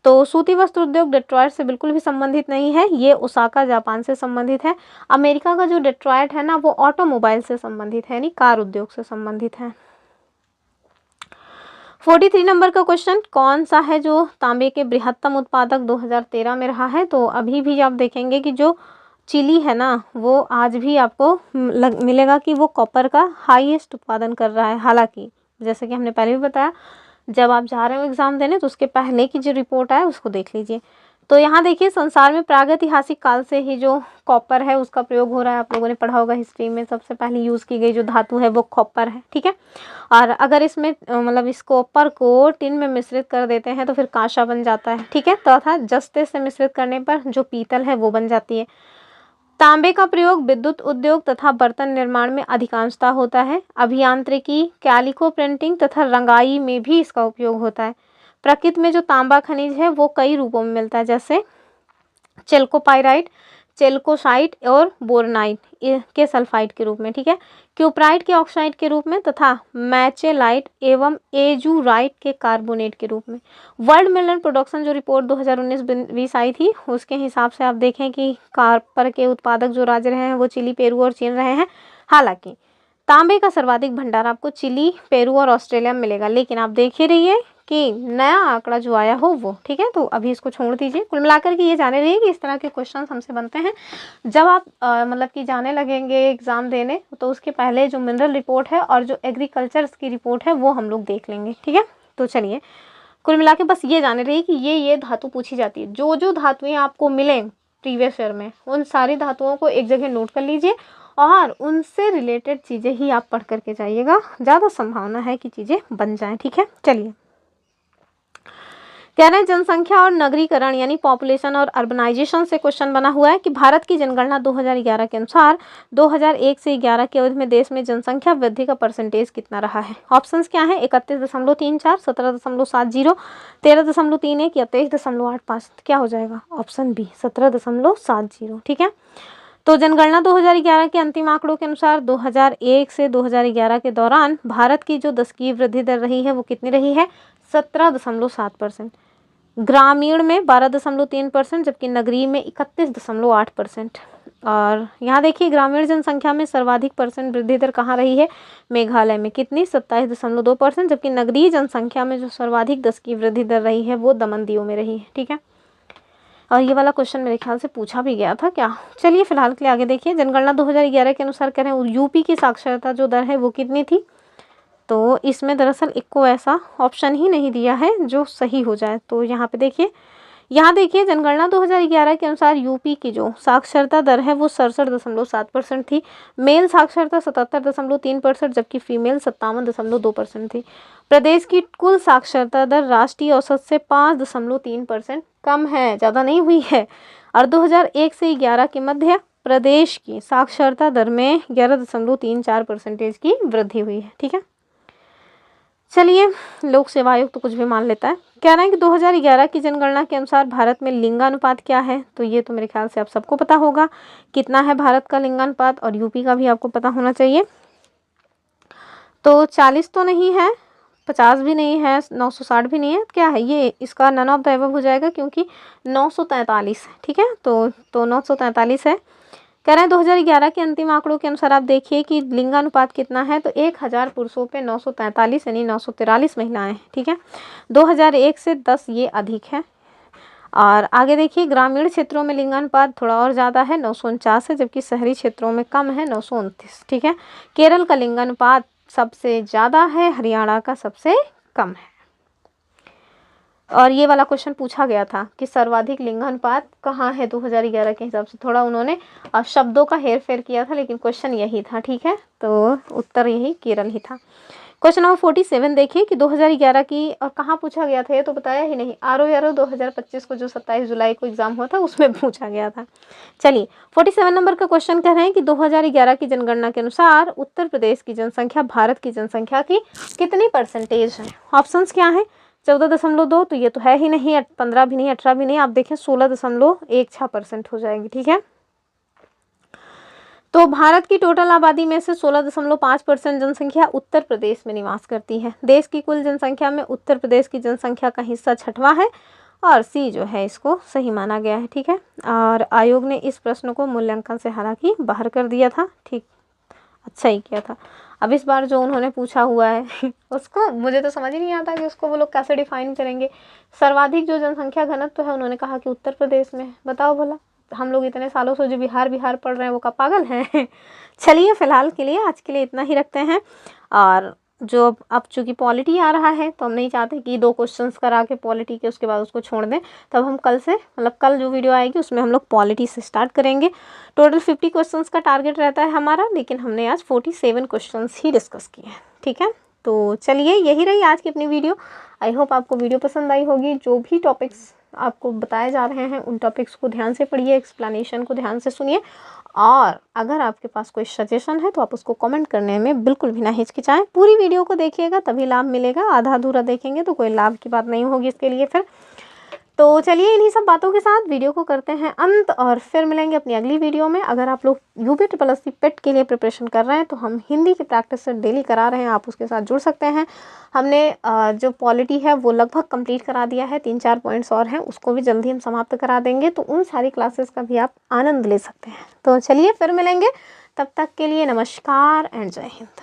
तो सूती वस्त्र उद्योग डेट्रॉयट से बिल्कुल भी संबंधित नहीं है, ये ओसाका जापान से संबंधित है। अमेरिका का जो डेट्रॉयट है ना वो ऑटोमोबाइल से संबंधित है, यानी कार उद्योग से संबंधित है। 43 नंबर का क्वेश्चन, कौन सा है जो तांबे के बृहत्तम उत्पादक 2013 में रहा है? तो अभी भी आप देखेंगे कि जो चिली है ना वो आज भी आपको मिलेगा कि वो कॉपर का हाईएस्ट उत्पादन कर रहा है। हालांकि जैसे कि हमने पहले भी बताया, जब आप जा रहे हो एग्जाम देने तो उसके पहले की जो रिपोर्ट है उसको देख लीजिए। तो यहाँ देखिए संसार में प्रागैतिहासिक काल से ही जो कॉपर है उसका प्रयोग हो रहा है। आप लोगों ने पढ़ा होगा हिस्ट्री में, सबसे पहले यूज़ की गई जो धातु है वो कॉपर है, ठीक है। और अगर इसमें मतलब इस कॉपर को टिन में मिश्रित कर देते हैं तो फिर कांसा बन जाता है, ठीक है। तथा जस्ते से मिश्रित करने पर जो पीतल है वो बन जाती है। तांबे का प्रयोग विद्युत उद्योग तथा बर्तन निर्माण में अधिकांशतः होता है। अभियांत्रिकी, कैलिको प्रिंटिंग तथा रंगाई में भी इसका उपयोग होता है। प्रकृति में जो तांबा खनिज है वो कई रूपों में मिलता है, जैसे चेल्कोपाइराइट, चेल्कोसाइट और बोरनाइट के सल्फाइड के रूप में, ठीक है। क्यूप्राइट के ऑक्साइड के रूप में तथा मैचेलाइट एवं एजूराइट के कार्बोनेट के रूप में। वर्ल्ड मिनरल प्रोडक्शन जो रिपोर्ट 2019-20 आई थी उसके हिसाब से आप देखें कि कॉपर के उत्पादक जो राज्य रहे हैं वो चिली, पेरू और चीन रहे हैं। हालांकि तांबे का सर्वाधिक भंडार आपको चिली, पेरू और ऑस्ट्रेलिया में मिलेगा, लेकिन आप देख ही रहिए कि नया आंकड़ा जो आया हो वो, ठीक है। तो अभी इसको छोड़ दीजिए। कुल मिलाकर के ये जाने रहिए कि इस तरह के क्वेश्चन हमसे बनते हैं जब आप मतलब कि जाने लगेंगे एग्जाम देने, तो उसके पहले जो मिनरल रिपोर्ट है और जो एग्रीकल्चर की रिपोर्ट है वो हम लोग देख लेंगे, ठीक है। तो चलिए कुल मिला के बस ये जाने रहिए कि ये धातु पूछी जाती है। जो जो धातुएं आपको मिले प्रीवियस ईयर में उन सारी धातुओं को एक जगह नोट कर लीजिए और उनसे रिलेटेड चीज़ें ही आप पढ़ करके जाइएगा, ज़्यादा संभावना है कि चीज़ें बन जाएं, ठीक है। चलिए, कह रहे हैं जनसंख्या और नगरीकरण यानी पॉपुलेशन और अर्बनाइजेशन से क्वेश्चन बना हुआ है कि भारत की जनगणना 2011 के अनुसार 2001 से 11 की अवधि में देश में जनसंख्या वृद्धि का परसेंटेज कितना रहा है? ऑप्शंस क्या है? 31.34, 17.70, 13.31 या 23.85। क्या हो जाएगा? ऑप्शन बी 17.70, ठीक है। तो जनगणना 2011 के अंतिम आंकड़ों के अनुसार 2001 से 2011 के दौरान भारत की जो दशकीय वृद्धि दर रही है वो कितनी रही है? 17.7%। ग्रामीण में 12.3%, जबकि नगरीय में 31.8%। और यहाँ देखिए ग्रामीण जनसंख्या में सर्वाधिक परसेंट वृद्धि दर कहाँ रही है? मेघालय में। कितनी? 27.2%, जबकि नगरीय जनसंख्या में जो सर्वाधिक दशकीय वृद्धि दर रही है वो दमन दीव में रही है, ठीक है। और ये वाला क्वेश्चन मेरे ख्याल से पूछा भी गया था क्या। चलिए फिलहाल के लिए आगे देखिए। जनगणना 2011 के अनुसार कह रहे हैं यूपी की साक्षरता जो दर है वो कितनी थी? तो इसमें दरअसल एक को ऐसा ऑप्शन ही नहीं दिया है जो सही हो जाए। तो यहाँ पे देखिए, यहाँ देखिए जनगणना 2011 के अनुसार यूपी की जो साक्षरता दर है वो 67.7% थी। मेल साक्षरता 77.3%, जबकि फीमेल 57.2% थी। प्रदेश की कुल साक्षरता दर राष्ट्रीय औसत से 5.3% कम है, ज़्यादा नहीं हुई है। और 2001 से 11 के मध्य प्रदेश की साक्षरता दर में 11.34% की वृद्धि हुई है, ठीक है। चलिए, लोक सेवा आयोग तो कुछ भी मान लेता है। कह रहे हैं कि 2011 की जनगणना के अनुसार भारत में लिंगानुपात क्या है, तो ये तो मेरे ख्याल से आप सबको पता होगा कितना है भारत का लिंगानुपात, और यूपी का भी आपको पता होना चाहिए। तो 40 तो नहीं है, 50 भी नहीं है, 960 भी नहीं है, क्या है ये, इसका नन ऑफ द एबव हो जाएगा क्योंकि 943 है। ठीक है, तो 943 है। कह रहे हैं 2011 के अंतिम आंकड़ों के अनुसार आप देखिए कि लिंगानुपात कितना है, तो 1000 पुरुषों पे 943 यानी 943 महिलाएं। ठीक है, 2001 से 10 ये अधिक है। और आगे देखिए, ग्रामीण क्षेत्रों में लिंगानुपात थोड़ा और ज़्यादा है, 949 है, जबकि शहरी क्षेत्रों में कम है, 929। ठीक है, केरल का लिंगानुपात सबसे ज़्यादा है, हरियाणा का सबसे कम है। और ये वाला क्वेश्चन पूछा गया था कि सर्वाधिक लिंगानुपात कहाँ है 2011 के हिसाब से। थोड़ा उन्होंने शब्दों का हेर फेर किया था, लेकिन क्वेश्चन यही था। ठीक है, तो उत्तर यही केरल ही था। क्वेश्चन नंबर 47 देखिए कि 2011 की, और कहाँ पूछा गया था ये तो बताया ही नहीं, RO 2025 को जो 27 जुलाई को एग्जाम हुआ था उसमें पूछा गया था। चलिए, 47 नंबर का क्वेश्चन कह रहे हैं कि 2011 की जनगणना के अनुसार उत्तर प्रदेश की जनसंख्या भारत की जनसंख्या की कितनी परसेंटेज है। ऑप्शंस क्या है, 14.2, तो ये तो है ही नहीं, 15 भी नहीं, 18 भी नहीं, आप देखें 16.16% हो जाएगी। ठीक है, तो भारत की टोटल आबादी में से 16.5% जनसंख्या उत्तर प्रदेश में निवास करती है। देश की कुल जनसंख्या में उत्तर प्रदेश की जनसंख्या का हिस्सा 6वां है, और सी जो है इसको सही माना गया है। ठीक है, और आयोग ने इस प्रश्न को मूल्यांकन से हालांकि बाहर कर दिया था। ठीक, अच्छा ही किया था। अब इस बार जो उन्होंने पूछा हुआ है उसको मुझे तो समझ ही नहीं आता कि उसको वो लोग कैसे डिफाइन करेंगे। सर्वाधिक जो जनसंख्या घनत्व तो है, उन्होंने कहा कि उत्तर प्रदेश में। बताओ भला, हम लोग इतने सालों से जो बिहार बिहार पढ़ रहे हैं वो का पागल हैं। चलिए, फिलहाल के लिए आज के लिए इतना ही रखते हैं। और जो अब चूंकि पॉलिटी आ रहा है तो हम नहीं चाहते कि 2 क्वेश्चंस करा के पॉलिटी के उसके बाद उसको छोड़ दें। तब हम कल से, मतलब कल जो वीडियो आएगी उसमें हम लोग पॉलिटी से स्टार्ट करेंगे। टोटल 50 क्वेश्चंस का टारगेट रहता है हमारा, लेकिन हमने आज 47 क्वेश्चंस ही डिस्कस किए हैं। ठीक है, तो चलिए, यही रही आज की अपनी वीडियो। आई होप आपको वीडियो पसंद आई होगी। जो भी टॉपिक्स आपको बताए जा रहे हैं उन टॉपिक्स को ध्यान से पढ़िए, एक्सप्लेनेशन को ध्यान से सुनिए, और अगर आपके पास कोई सजेशन है तो आप उसको कमेंट करने में बिल्कुल भी ना हिचकिचाएं। पूरी वीडियो को देखिएगा तभी लाभ मिलेगा, आधा अधूरा देखेंगे तो कोई लाभ की बात नहीं होगी इसके लिए फिर। तो चलिए, इन्हीं सब बातों के साथ वीडियो को करते हैं अंत, और फिर मिलेंगे अपनी अगली वीडियो में। अगर आप लोग UPSSC पेट के लिए प्रिपरेशन कर रहे हैं तो हम हिंदी की प्रैक्टिस डेली करा रहे हैं, आप उसके साथ जुड़ सकते हैं। हमने जो पॉलिटी है वो लगभग कंप्लीट करा दिया है, 3-4 पॉइंट्स और हैं, उसको भी जल्दी हम समाप्त करा देंगे, तो उन सारी क्लासेस का भी आप आनंद ले सकते हैं। तो चलिए, फिर मिलेंगे, तब तक के लिए नमस्कार एंड जय हिंद।